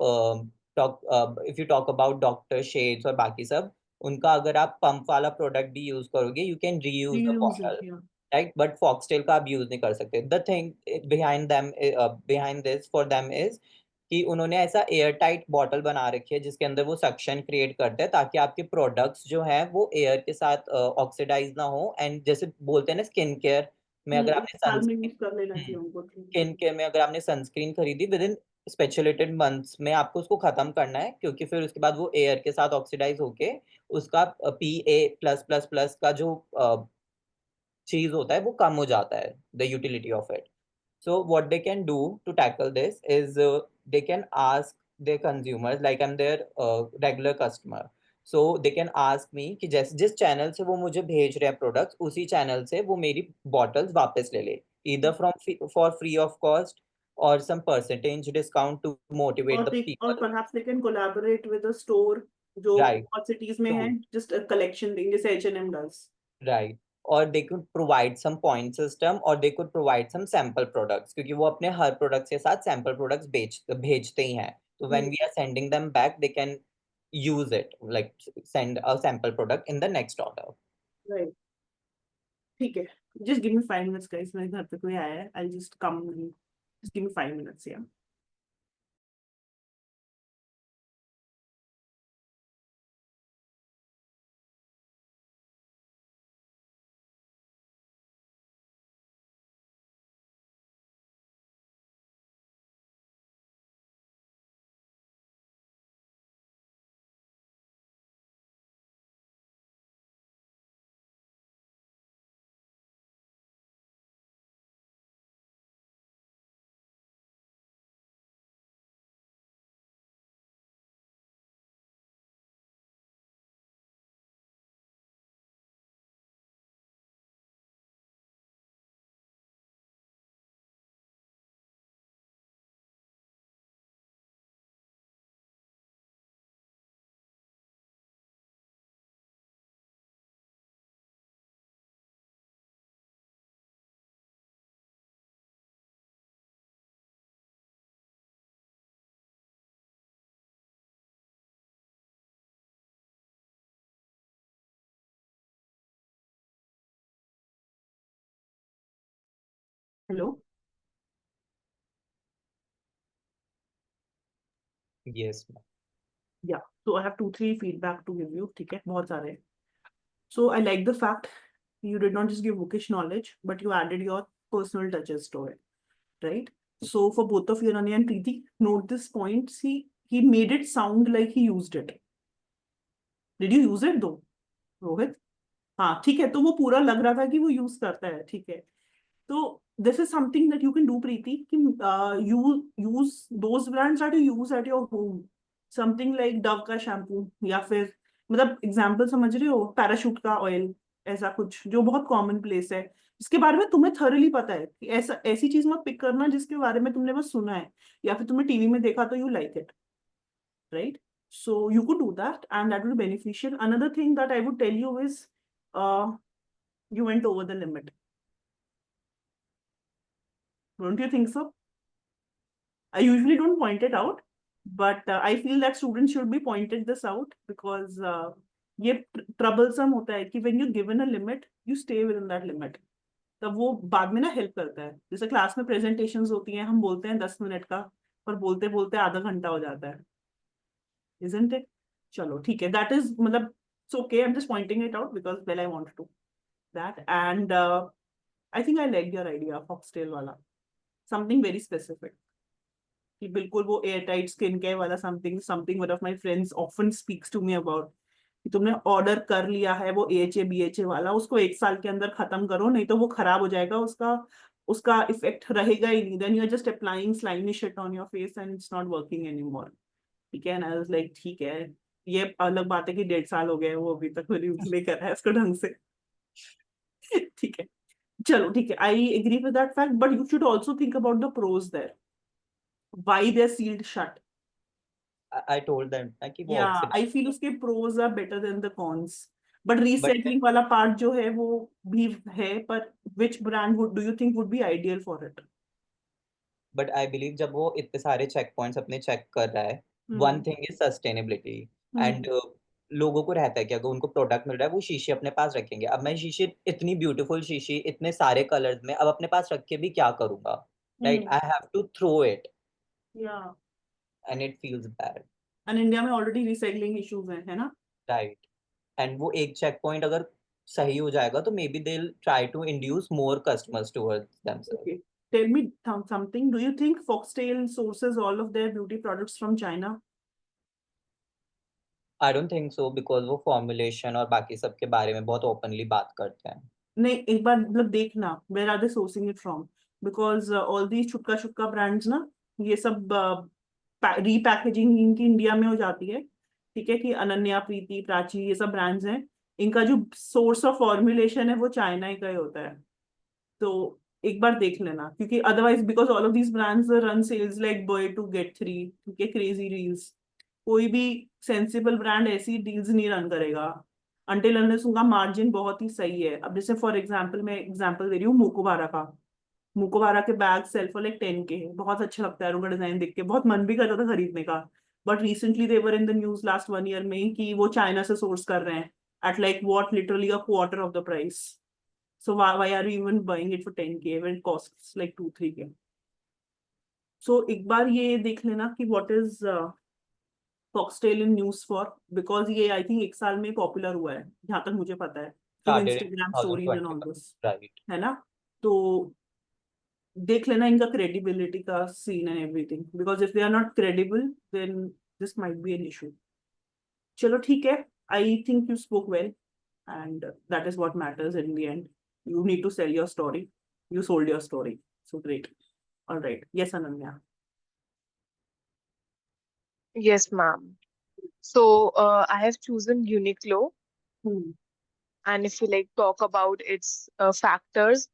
if you talk about Dr. Shades और बाकी सब, उनका अगर आप पंप वाला प्रोडक्ट भी यूज करोगे, you can reuse the Reuse it, bottle, yeah. right? But Foxtail का आप यूज नहीं कर सकते. The thing behind this for them is कि उन्होंने ऐसा एयर टाइट बॉटल बना रखी है जिसके अंदर वो सक्शन क्रिएट करते हैं ताकि आपके प्रोडक्ट्स जो हैं वो एयर के साथ ऑक्सीडाइज ना हो. एंड जैसे बोलते हैं ना, स्किन केयर में अगर आपने साल में यूज कर लेना चाहिए उनको. स्किन केयर में अगर आपने सनस्क्रीन खरीदी, विद इन स्पेशलेटेड मंथ्स में आपको उसको खत्म करना है, क्योंकि फिर उसके बाद वो एयर के साथ ऑक्सीडाइज होके उसका PA+++ का जो चीज होता है वो कम हो जाता है, the utility of it. So what they can do to tackle this is they can ask their consumers, like I'm their regular customer. So they can ask me कि जैसे जिस चैनल से वो मुझे भेज रहे हैं प्रोडक्ट्स, उसी चैनल से वो मेरी बॉटल्स वापस ले ले, either for free of cost or some percentage discount to motivate the और people. perhaps they can collaborate with a store जो Right. बहुत cities में है, So, just a collection देंगे जैसे H&M does. right. और they could provide some point system, और they could provide some sample products, क्योंकि वो अपने हर प्रोडक्ट्स के साथ sample products भेजते ही हैं. तो when we are sending them back, they can use it, like send a sample product in the next order. Right. ठीक है. Just give me 5 minutes, guys. मेरे घर पे कोई आया है. I'll just come. Just give me 5 minutes, yeah. Hello. Yes, ma'am. Yeah. So I have 2-3 feedback to give you. ठीक है, बहुत सारे हैं. So I like the fact you did not just give bookish knowledge, but you added your personal touches to it, right? So for both of you, Ananya and Preeti, note this point. See, he made it sound like he used it. Did you use it though, Rohit? हाँ ठीक है, तो वो पूरा लग रहा था कि वो यूज करता है, ठीक है. तो this is something that you can do, Preeti. कि you use those brands that you use at your home. Something like Dove का शैम्पू, या फिर मतलब एग्जाम्पल समझ रहे हो, पैराशूट का ऑयल, ऐसा कुछ जो बहुत कॉमन प्लेस है, जिसके बारे में तुम्हें थॉरली पता है. कि ऐसा ऐसी चीज मत पिक करना जिसके बारे में तुमने बस सुना है या फिर तुमने टीवी में देखा तो you like it, right? So you could do that, and that will be beneficial. Another thing that I would tell you is, you went over the limit. Don't you think so? I usually don't point it out, but I feel that students should be pointed this out because ये troublesome होता है कि when you're given a limit, you stay within that limit. तब वो बाद में ना help करता है. जैसे क्लास में प्रेजेंटेशंस होती हैं, हम बोलते हैं 10 मिनट का, पर बोलते बोलते आधा घंटा हो जाता है, isn't it? चलो ठीक है, that is मतलब it's okay. I'm just pointing it out because well I want to that, and I think I like your idea foxtail वाला, something very specific. कि बिल्कुल वो एयरटाइट स्किन केयर वाला something one of my friends often speaks to me about, कि तुमने order कर लिया है वो AHA BHA वाला, उसको 1 साल के अंदर खत्म करो, नहीं तो वो खराब हो जाएगा, उसका उसका इफेक्ट रहेगा ही नहीं. Then you are just applying slimy shit on your face and it's not working anymore. ठीक है, एंड आई वाज लाइक ठीक है, ये अलग बात है कि 1.5 साल हो गए वो अभी तक यूज नहीं कर रहा है इसको ढंग से. ठीक है, चलो ठीक है, I agree with that fact, but you should also think about the pros there, why they're sealed shut. I told them कि वो Yeah, I feel उसके pros are better than the cons. But recycling वाला part जो है वो भी है, पर which brand do you think would be ideal for it? But I believe जब वो इतने सारे चेक पॉइंट्स अपने चेक कर रहा है, one thing is sustainability, and लोगों को रहता है कि अगर उनको प्रोडक्ट मिल रहा है वो शीशी अपने पास रखेंगे. अब मैं शीशी, इतनी ब्यूटीफुल शीशी इतने सारे कलर्स में, अब अपने पास रख के भी क्या करूंगा, right? I have to throw it Yeah, and it feels bad, and India में already recycling issues हैं, है ना? राइट? एंड वो एक चेक पॉइंट अगर सही हो जाएगा तो maybe they will try to induce more customers towards themselves. Okay. Tell me something. Do you think Foxtail sources all of their beauty products from China? I don't think so, because वो formulation और बाकी सब के बारे में बहुत openly बात करते हैं. नहीं, एक बार मतलब देखना where are they sourcing it from, because all the छुटका छुटका ब्रांड्स ना, ये सब रीपैकेजिंग इनकी इंडिया में हो जाती है। ठीक है, कि अनन्या, प्रीति, प्राची, ये सब ब्रांड्स हैं, इनका जो सोर्स ऑफ फॉर्मुलेशन है वो चाइना ही का ही होता है। तो एक बार देख लेना, क्योंकि otherwise because all of these brands run sales like buy two get three, ठीक है, क्रेजी डील्स। कोई भी सेंसिबल ब्रांड ऐसी डील्स नहीं रन करेगा अंटिल अनलेस उनका मार्जिन बहुत ही सही है। अब जैसे फॉर एग्जांपल, मैं एग्जांपल दे रही हूँ मुकोबारा का। मुकोबारा के bag cell for like 10K, बहुत अच्छा लगता है उनका डिजाइन देख के, बहुत मन भी कर रहा था खरीदने का। But recently there in the news last 1 year में ही कि वो चाइना से सोर्स कर रहे हैं at like what literally a quarter of the price. So why are you even buying it for 10K when it costs like 2-3K? So एक बार ये देख लेना कि what is Foxtail in news for, because ये I think 1 साल में popular हुआ है जहाँ तक मुझे पता है, through Started in Instagram stories and all 2021, this, right? है ना? तो देख लेना इनका credibility का scene and everything, because if they are not credible then this might be an issue. चलो ठीक है, I think you spoke well and that is what matters in the end. You need to sell your story. You sold your story. So great. All right. Yes, Ananya. Yes, ma'am. So I have chosen Uniqlo, Hmm. and if we like talk about its factors,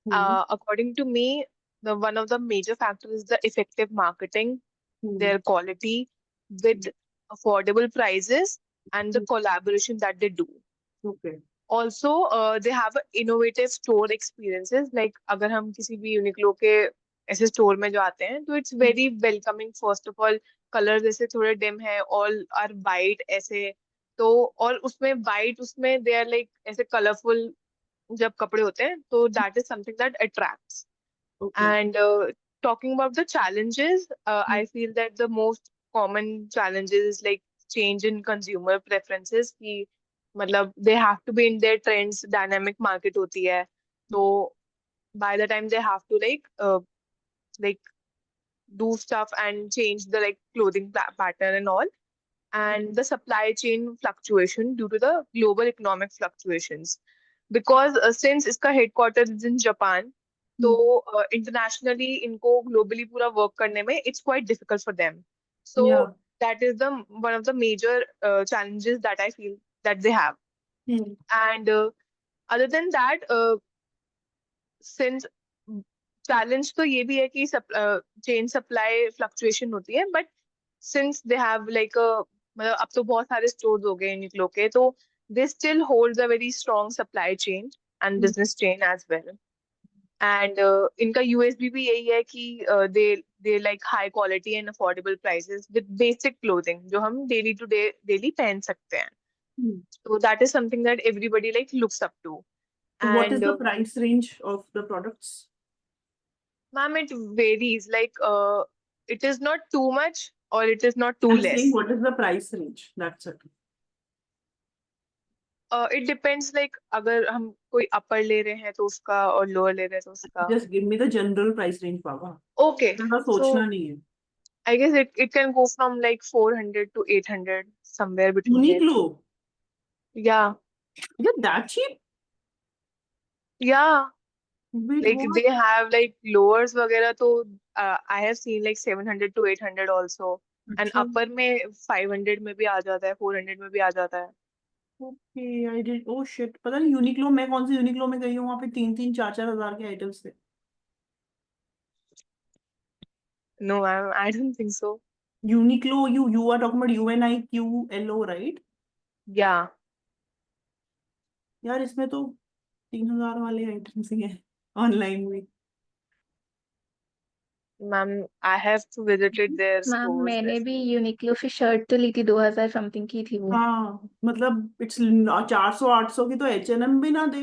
Hmm. according to me, the one of the major factors is the effective marketing, Hmm. their quality, with affordable prices, and the Hmm. collaboration that they do. Okay. Also, they have innovative store experiences. Like अगर हम किसी भी Uniqlo के ऐसे store में जाते हैं तो it's very welcoming. First of all, colour जैसे थोड़े डिम है, ऑल आर वाइट ऐसे। तो और उसमें वाइट, उसमें दे आर लाइक ऐसे कलरफुल जब कपड़े होते हैं, तो that is something that attracts. Okay. And talking about the challenges, Hmm. I feel that the most common challenges is like change in consumer preferences कि मतलब they have to be in their trends, dynamic market होती है। तो by the time they have to like do stuff and change the like clothing pattern and all, and the supply chain fluctuation due to the global economic fluctuations, because since इसका headquarters is in Japan, तो internationally इनको globally पूरा work करने में it's quite difficult for them. So Yeah. that is the one of the major challenges that I feel that they have. Hmm. And other than that, since challenge तो ये भी है कि chain supply fluctuation होती है, but since they have like a मतलब अब तो बहुत सारे stores हो गए यूनिक्लो के, तो they still holds a very strong supply chain and business chain as well. And इनका USP भी यही है कि they like high quality and affordable prices with basic clothing जो हम daily to day daily पहन सकते हैं. Hmm. So that is something that everybody like looks up to. So what is And the price range of the products? ma'am, it varies. Like it is not too much or it is not too I'm saying less. what is the price range? That's it. It depends. Like अगर हम कोई upper ले रहे हैं तो उसका, और lower ले रहे हैं तो उसका. Just give me the general price range, Baba. Okay. ज़्यादा So सोचना नहीं है। I guess it can go from like 400 to 800, somewhere between there. Uniqlo. Yeah. Yeah, that cheap? Yeah. Wait, Like what? they have like lowers वगैरह तो I have seen like 700 to 800 also. And अच्छा. upper में 500 में भी आ जाता है, 400 में भी आ जाता है. Okay, I did. Oh shit. पता नहीं यूनिक्लो, मैं कौन सी यूनिक्लो में गई हूँ, वहाँ पे 3-3, 4-4 हजार के आइटम्स थे। No, I don't think so. Uniqlo, you are talking about UNIQLO, right? Yeah. यार इसमें तो 3,000 वाले आइटम्स ही हैं ऑनलाइन में। Ma'am, I have visited their ma'am stores. मैंने भी यूनिक्लो से शर्ट तो ली थी, 2000 समथिंग की थी वो। हाँ, मतलब इट्स 400-800 की तो H&M भी ना दे।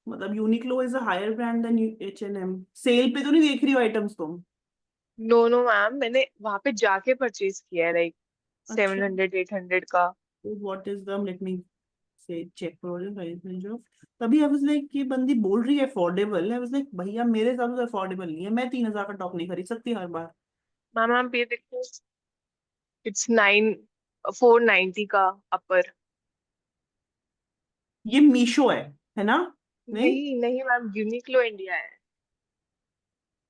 मतलब Uniqlo is a higher brand than H&M। Sale पे तो नहीं देख रही हो आइटम्स तुम? नो नो मैम, मैंने वहां पे जाके परचेज किया है लाइक अच्छा। 700-800 का. What is the, let me से चेक प्राइस रेंज ऑफ। तभी आई वाज लाइक, ये बंदी बोल रही है अफोर्डेबल, आई वाज लाइक भैया मेरे हिसाब से अफोर्डेबल नहीं है, मैं 3,000 का टॉप नहीं खरीद सकती हर बार। मैम आप ये देखो, इट्स 490 का अपर. ये मीशो है ना? नहीं नहीं मैम, यूनिक्लो इंडिया है।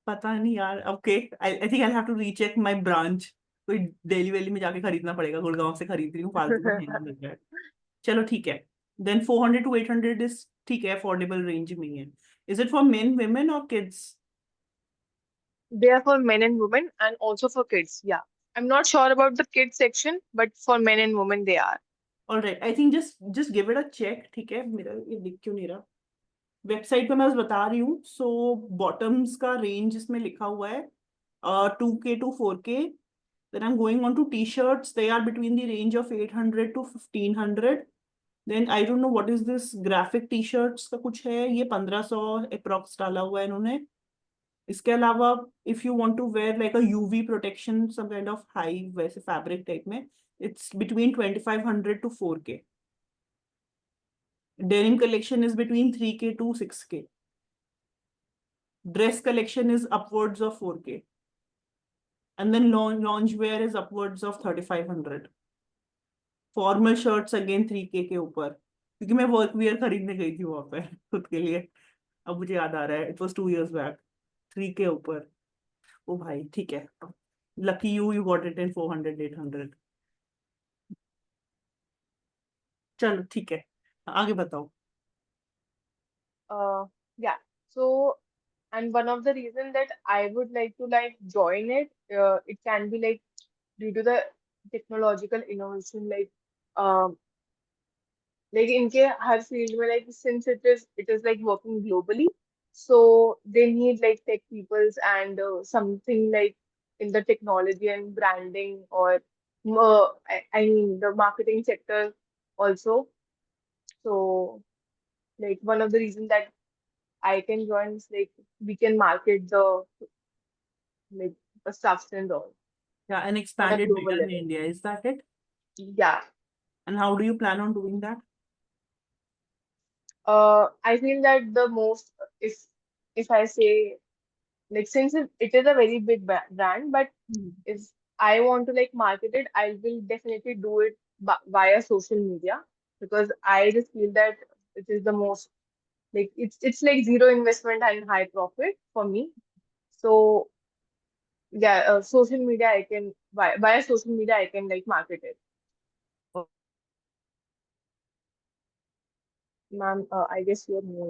पता नहीं यार। Okay, I think I have to recheck my branch. कोई दिल्ली वैली में जाके खरीदना पड़ेगा, गुड़गांव से खरीद रही हूँ, फालतू में महंगा मिल रहा है। चलो ठीक है, देन 400 to 800 इज ठीक है, अफोर्डेबल रेंज में ही है। Is it for main, women और kids? They are for men and women and also for kids. Yeah. I'm not sure about the kids section, but for men and women they are. Alright, I think just give it a check. ठीक है, मेरा ये दिख क्यों नहीं रहा website पे, मैं बस बता रही हूँ। सो बॉटम्स का रेंज इसमें लिखा हुआ है 2K to 4K। Then I'm going on to t-shirts. They are between the range of 800 to 1500. Then I don't know what is this graphic t-shirts का कुछ है, ये 1500 अप्रॉक्स डाला हुआ है इन्होंने। इसके अलावा if you want to wear like a UV protection, some kind of high वैसे fabric type में, it's between 2500 to 4K. Denim collection is between 3K to 6K. Dress collection is upwards of 4K. And then lounge wear is upwards of 3500. Formal shirts again 3K के ऊपर, क्योंकि मैं work wear खरीदने गई थी वहां पे खुद के लिए। अब मुझे याद आ रहा है, it was 2 years back. 3K ऊपर। ओ भाई ठीक है, lucky you got it in 400 800। चलो ठीक है, आगे बताओ। Yeah. So, and one of the reason that I would like to like join it, it can be like due to the technological innovation, like इनके हर फील्ड में like since it is like working globally, so they need like tech peoples and something like in the technology and branding or I mean the marketing sector also. So like one of the reasons that I can join is like we can market the like the stuff and all या and on a expanded global bigger in level. India, is that it? Yeah. And how do you plan on doing that? I feel that the most if I say like since it is a very big brand, but if I want to like market it, I will definitely do it via social media because I just feel that it is the most like it's like zero investment and high profit for me. So yeah, social media I can via social media I can like market it. Ma'am, I guess you're new.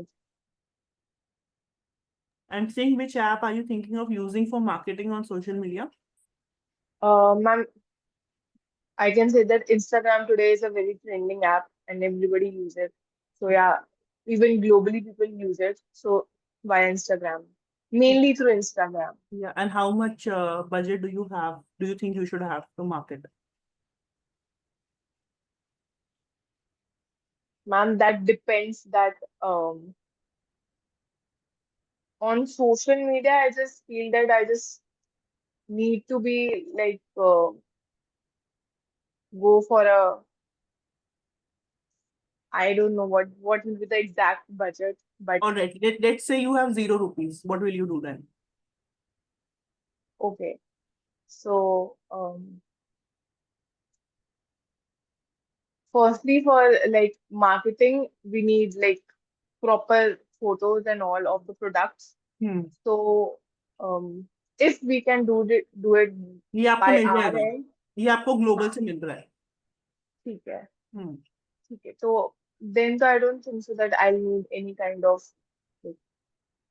I'm saying, which app are you thinking of using for marketing on social media? Ma'am, I can say that Instagram today is a very trending app and everybody uses it. So yeah, even globally people use it. So via Instagram, mainly through Instagram. Yeah, and how much budget do you have? Do you think you should have to market? Ma'am, that depends that on social media, I just feel that I just need to be like go for a I don't know what will be the exact budget, but All right, let's say you have 0 rupees. What will you do then? okay. So firstly for like marketing, we need like proper photos and all of the products. Hmm. So if we can do it ये आपको by mill our जाएगा, end, ये आपको global हाँ, से मिल रहा है। ठीक है, Hmm. ठीक है. So then so I don't think so that I'll need any kind of like,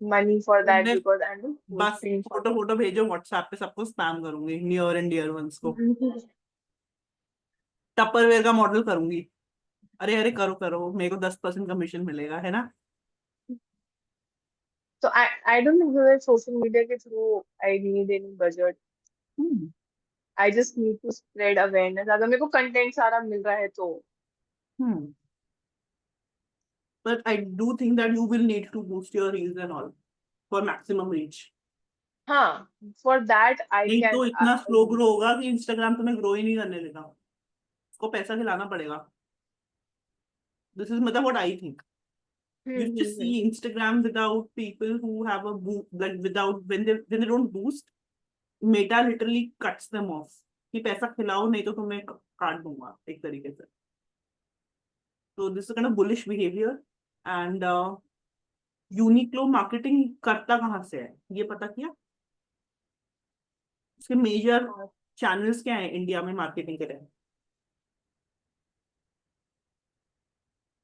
money for that मैं because I'm just बस posting for फोटो फोटो भेजो व्हाट्सएप पे, सबको स्पैम करूंगी, नियर एंड डियर वंस को। it. Tupperware का model करूंगी। अरे अरे, करो करो, मेरे को 10% कमीशन मिलेगा, है ना? So I don't think so that social media के through I need any budget. Hmm. I just need to spread awareness. अगर मेरे को content सारा मिल रहा है तो Hmm. But I do think that you will need to boost your reels and all for maximum reach. हाँ, for that I नहीं can तो इतना स्लो ग्रो होगा कि इंस्टाग्राम तुम्हें ग्रो ही नहीं करने देगा, उसको पैसा खिलाना पड़ेगा। दिस इज मतलब what I think. You just see Instagram without people who have a like without when they don't boost, Meta literally cuts them off कि पैसा खिलाओ नहीं तो तुम्हें काट दूंगा एक तरीके से। So this is kind of bullish behavior, and Uniqlo marketing करता कहाँ से है, ये पता किया? उसके मेजर चैनल्स क्या है इंडिया में मार्केटिंग के लिए?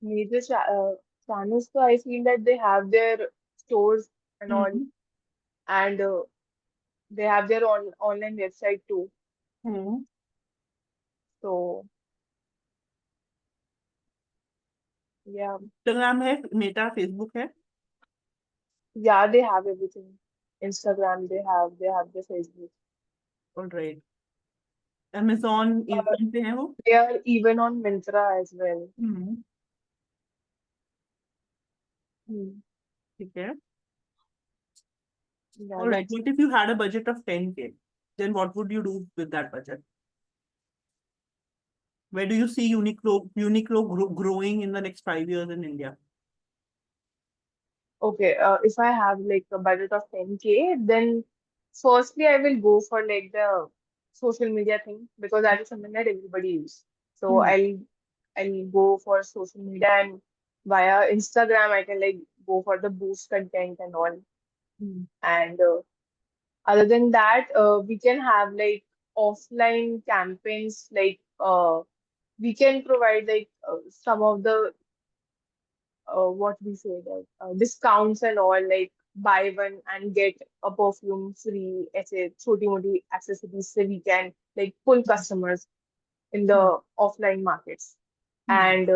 Major channels, so I feel that they have their stores and all, hmm and they have their online website too. Hmm So yeah, Instagram है, मेटा, फेसबुक है। yeah, they have everything. Instagram, they have the Facebook. Alright, Amazon Uh, पे है वो। they are even on Myntra as well. Hmm Hmm. ठीक है। Yeah, alright, that's what if you had a budget of 10K, then what would you do with that budget? Where do you see Uniqlo growing in the next 5 years in India? okay. If I have like a budget of 10K, then firstly I will go for like the social media thing because that is something that everybody uses. So Hmm. I'll go for social media, and via Instagram I can like go for the boost content and all. Hmm. And other than that, we can have like offline campaigns, like we can provide like some of the what we say, that discounts and all, like buy one and get a perfume free, ऐसे छोटी मोटी accessories से we can like pull customers in the Hmm. offline markets. Hmm. And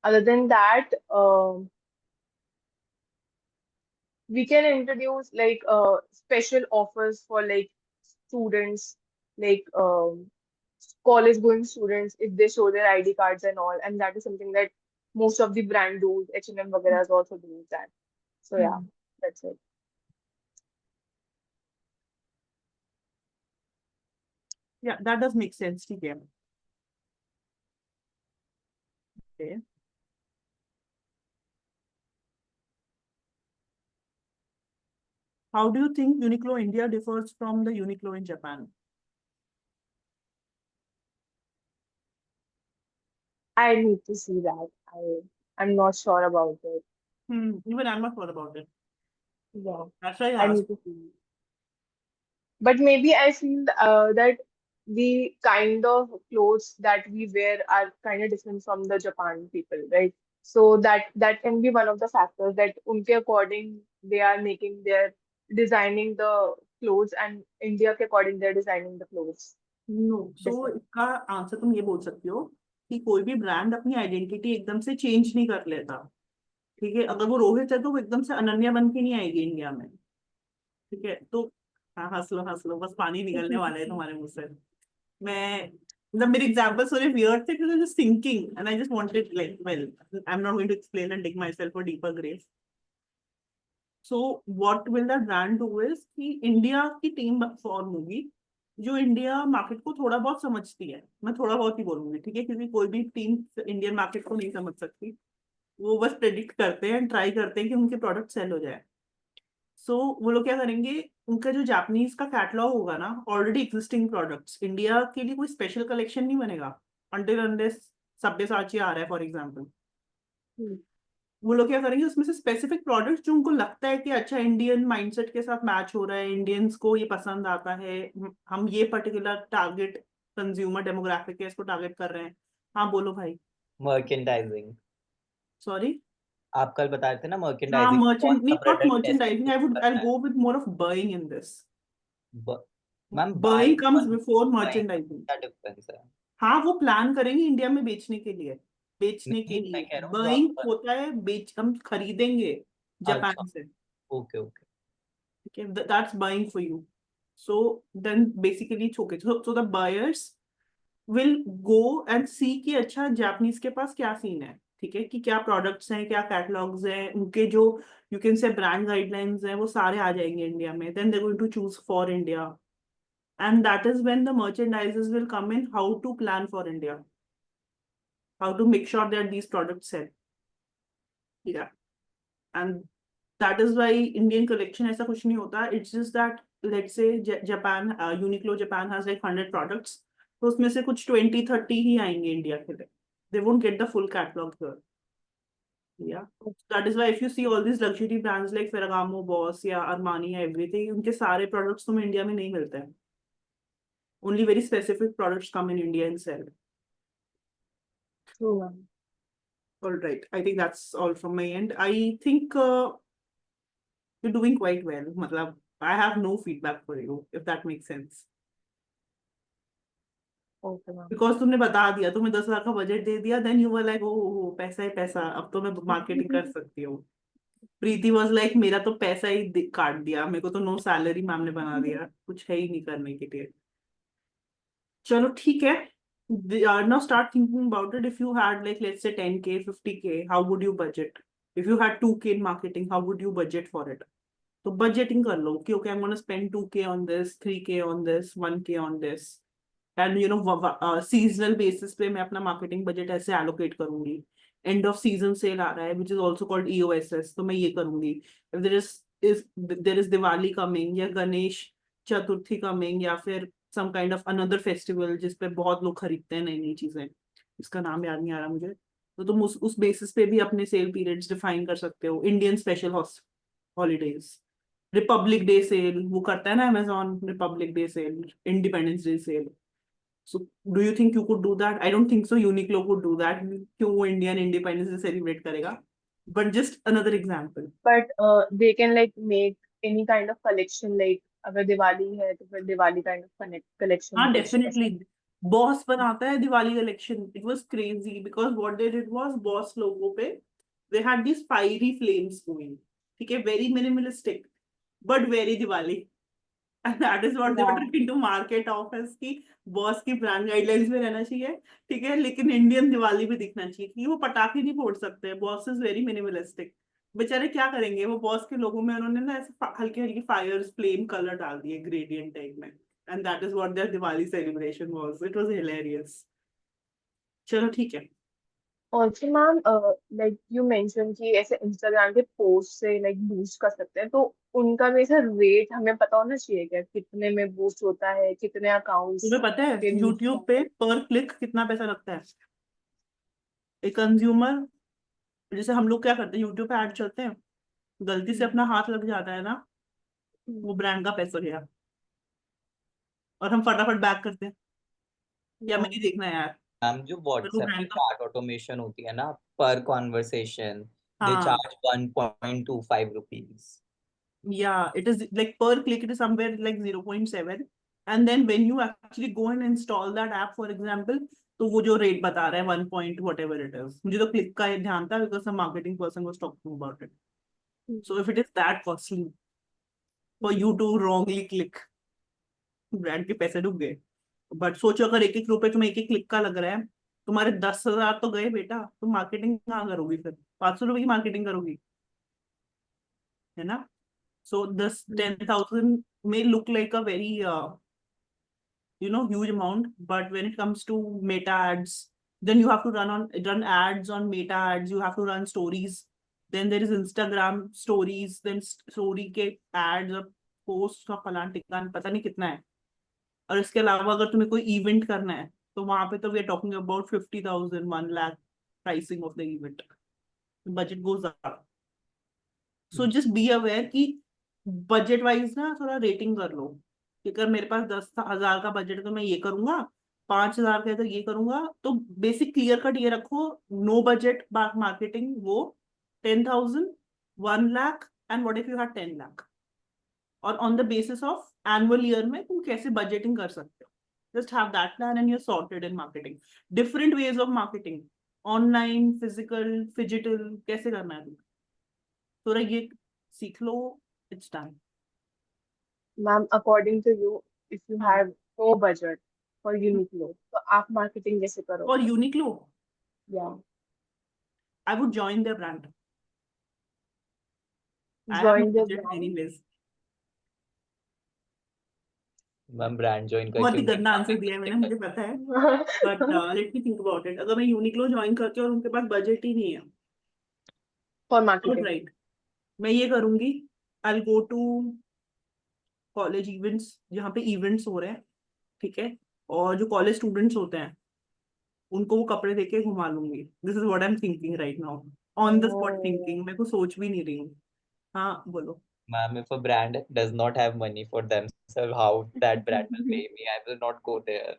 other than that, we can introduce like special offers for like students, like college going students, if they show their ID cards and all, and that is something that most of the brand do. H&M वगैरह is also doing that. So yeah, Hmm. that's it. Yeah, that does make sense. ठीक है। Okay. How do you think Uniqlo India differs from the Uniqlo in Japan? I need to see that. I'm not sure about it. Even I'm not sure about it. Yeah, That's why I I asked. need to see. But maybe I feel that the kind of clothes that we wear are kind of different from the Japan people, right? So that can be one of the factors that unke according they are making their designing the clothes, and India के according they're designing the clothes no, so different. इसका answer तुम ये बोल सकती हो कि कोई भी ब्रांड अपनी आइडेंटिटी एकदम से चेंज नहीं कर लेता। ठीक है, अगर वो रोहित है तो वो एकदम से अनन्या बन के नहीं आएगी इंडिया में। ठीक है, तो हाँ, हंस लो, बस पानी निकलने वाला है तुम्हारे मुंह से। मैं मतलब मेरे एग्जांपल्स थोड़े वियर्ड थे because I was just thinking and I just wanted like, well, I'm not going to explain and dig myself a deeper grave. So what will that brand do is कि India की team form होगी जो India market को थोड़ा बहुत समझती है। मैं थोड़ा बहुत ही बोलूंगी, ठीक है, क्योंकि कोई भी टीम इंडियन मार्केट को नहीं समझ सकती। वो बस प्रेडिक्ट करते हैं, ट्राई करते हैं कि उनके प्रोडक्ट सेल हो जाए। सो वो लोग क्या करेंगे, उनका जो जापानीज का कैटलॉग होगा ना, ऑलरेडी एग्जिस्टिंग प्रोडक्ट्स, इंडिया के लिए कोई स्पेशल कलेक्शन नहीं बनेगा अनटिल अनलेस सब्यसाची आ रहा है फॉर एग्जांपल। Hmm. वो लोग क्या करेंगे, उसमें से स्पेसिफिक प्रोडक्ट्स जो उनको लगता है कि अच्छा इंडियन माइंडसेट के साथ मैच हो रहा है, इंडियंस को ये पसंद आता है, हम ये पर्टिकुलर टारगेट कंज्यूमर डेमोग्राफिक है, इसको टारगेट कर रहे हैं। हाँ बोलो भाई। Merchandising, sorry. आप कल बता रहे थे ना हाँ, मर्केंडाइजिंग, कौन मर्चेंट नहीं, सा नॉट प्रोडक्ट कैसे मर्चेंडाइजिंग, यूज आई करना है। Go with more of buying in this. Ma'am buying buying comes before versus buying merchandising. क्या डिफरेंस है? हाँ, वो प्लान करेंगे इंडिया में बेचने के लिए, बेचने के नहीं, मैं लिए। कह रहा हूँ जो बाइंग आप होता है बेच, हम खरीदेंगे अच्छा, जापान से। Okay okay. Okay, that's buying for you. So then basically it's okay. So the buyers will go and see कि अच्छा जापानीज के पास क्या सीन है, ठीक है, कि क्या प्रोडक्ट्स हैं, क्या कैटलॉग्स हैं, उनके जो you can say brand guidelines हैं, वो सारे आ जाएंगे इंडिया में। Then they going to choose for India and that is when the merchandisers will come in, how to plan for India, how to make sure that these products है। Yeah, and that is why Indian collection ऐसा कुछ नहीं होता। It's just that let's say Japan, Uniqlo Japan has like 100 products, तो उसमें से कुछ 20-30 ही आएंगे इंडिया के लिए। They won't get the full catalog here. Yeah. That is why if you see all these luxury brands like Ferragamo, Boss या Armani या everything, उनके सारे products तुम्हें इंडिया में नहीं मिलते हैं. Only very specific products come in India and sell. True, ma'am. All right. I think that's all from my end. I think you're doing quite well. मतलब, I have no feedback for you, if that makes sense. Okay, ma'am. Because तुमने बता दिया, तुम्हें 10 लाख का budget दे दिया, then you were like, oh, पैसा है पैसा, अब तो मैं मार्केटिंग कर सकती हूँ. प्रीति was like, मेरा तो पैसा ही काट दिया, मेरे को तो नो सैलरी मैम ने बना दिया, कुछ है ही नहीं करने के लिए. चलो ठीक है. Now start thinking about it. If you had like let's say 10K, 50K, how would you budget? If you had 2K in marketing, how would you budget for it? तो budgeting कर लो कि okay, I'm going to spend 2K on this, 3K on this, 1K on this. And you know, seasonal basis पे मैं अपना marketing budget ऐसे allocate करूंगी. End of season sale आ रहा है, which is also called EOSS, तो मैं ये करूंगी. If there is Diwali coming या गणेश चतुर्थी coming या फिर some kind of another festival जिस पे बहुत लोग खरीदते हैं नई नई चीजें, इसका नाम याद नहीं आ रहा मुझे, तो तुम उस बेसिस पे भी अपने सेल पीरियड्स डिफाइन कर सकते हो. Indian special holidays, Republic Day sale वो करता है ना Amazon, Republic Day sale, Independence Day sale. So do you think you could do that? I don't think so. Uniqlo could do that. क्यों वो Indian independence day celebrate करेगा? But just another example. But they can like make any kind of collection, like अगर दिवाली है तो फिर Diwali kind of collection हाँ, कुछ ऐसा. definitely. बॉस बनाता है Diwali collection. It was crazy because what they did was Boss logo पे they had these fiery flames going. ठीक है, very minimalistic, but very Diwali. And that is what they were Yeah. trying to market off as कि boss की brand guidelines में रहना चाहिए, ठीक है, लेकिन इंडियन दिवाली भी दिखना चाहिए कि वो पटाखे नहीं फोड़ सकते. Boss is very minimalistic. बेचारे क्या करेंगे, वो बॉस के लोगों में उन्होंने ना ऐसे हल्के हल्के फायर्स फ्लेम कलर डाल दिए ग्रेडियंट टाइप में. And that is what their Diwali celebration was. It was hilarious. चलो ठीक है. Also, ma'am, like you mentioned कि ऐसे Instagram के पोस्ट से like बूस्ट कर सकते हैं, तो उनका भी ऐसा रेट हमें पता होना चाहिए क्या, कितने में बूस्ट होता है, कितने अकाउंट्स तुम्हें पता है के reach YouTube पे पर क्लिक कितना पैसा लगता है? एक कंज्यूमर, जैसे हम लोग क्या करते हैं, YouTube पे ऐड चलते हैं, गलती से अपना हाथ लग जाता है ना, वो ब्रांड का पैसा गया और हम फटाफट बैक करते हैं, या मैं नहीं देखना यार, मैम जो पर वो व्हाट्सएप ब्रांड की का. चैट ऑटोमेशन होती है ना, पर कॉन्वर्सेशन दे हाँ, charge 1.25 rupees. yeah, it is like per click it is somewhere like 0.7, and then when you actually go and install that app for example, तो वो जो रेट बता रहा है 1 point whatever it is, मुझे तो क्लिक का ध्यान था because some marketing person was talking about it. So if it is that costly for you to wrongly click, brand के पैसे डूब गए. बट सोचो अगर 1-1 रुपए तुम्हें एक क्लिक का लग रहा है, तुम्हारे 10,000 तो गए बेटा, तुम मार्केटिंग कहाँ करोगी फिर? 500 रुपए की मार्केटिंग करोगी, है ना? So this 10,000 may look like a very huge amount, but when it comes to meta ads, then you have to run ads on meta ads, you have to run stories, then there is Instagram stories, then story के ads और posts का फलान टिकान पता नहीं कितना है. और इसके अलावा अगर तुम्हें कोई इवेंट करना है तो वहां पे तो we are talking about 50,000 1 lakh pricing of the event. Budget goes up. So just be aware कि बजट वाइज ना थोड़ा रेटिंग कर लो कि अगर मेरे पास 10,000 का बजट है तो मैं ये करूंगा, 5,000 का है तो ये करूंगा. तो बेसिक क्लियर कट ये रखो, नो बजट मार्केटिंग वो 10,000, 1 lakh and what if you have 10 lakh. और on the basis of annual year में तुम कैसे बजटिंग कर सकते हो. Just have that plan and you're sorted in marketing. Different ways of marketing. Online, physical, digital, कैसे करना है तुम्हें? थोड़ा ये सीख लो, it's done. Ma'am, according to you, if you हाँ. have no budget for Uniqlo, तो आप marketing कैसे For करोगे? Uniqlo, Yeah. I would join their brand. I have Join no the budget brand. anyways. Ma'am brand join बहुत ही करके गंदा answer दिया है मैंने, मुझे पता है. But let me think about it. अगर मैं Uniqlo ज्वाइन करती हूँ और उनके पास बजट ही नहीं है, For गुड marketing. राइट, मैं ये करूंगी, I will go to college events जहाँ पे इवेंट्स हो रहे हैं, ठीक है, और जो कॉलेज स्टूडेंट्स होते हैं उनको वो कपड़े देके घुमा लूंगी. This is what I am thinking right now. On the spot Oh. Thinking, मैं कुछ सोच भी नहीं रही हूँ। हाँ बोलो। Ma'am, if a brand does not have money for themselves, how that brand will pay me? I will not go there.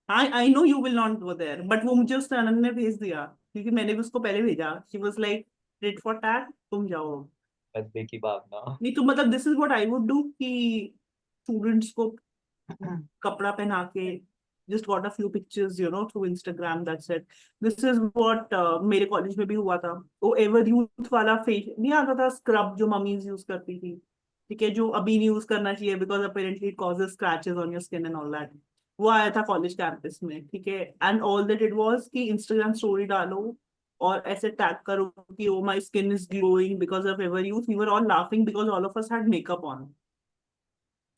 I know you will not go there, but वो मुझे उस आनंद ने भेज दिया, क्योंकि मैंने भी उसको पहले भेजा। She was like tit for tat, तुम जाओ। बदले की भावना। नहीं तो मतलब this is what I would do कि स्टूडेंट्स को कपड़ा पहना के just got a few pictures, you know, through Instagram, that's it. This is what मेरे कॉलेज में भी हुआ था। वो एवर यूथ वाला फेस नहीं आता था, स्क्रब जो मम्मीज यूज करती थी, ठीक है, जो अभी नहीं यूज करना चाहिए because apparently it causes scratches on your skin and all that. वो आया था कॉलेज कैंपस में, ठीक है, and all that it was कि इंस्टाग्राम स्टोरी डालो और ऐसे टैग करो कि oh my skin is glowing because of Everyuth. We were all laughing because all of us had makeup on,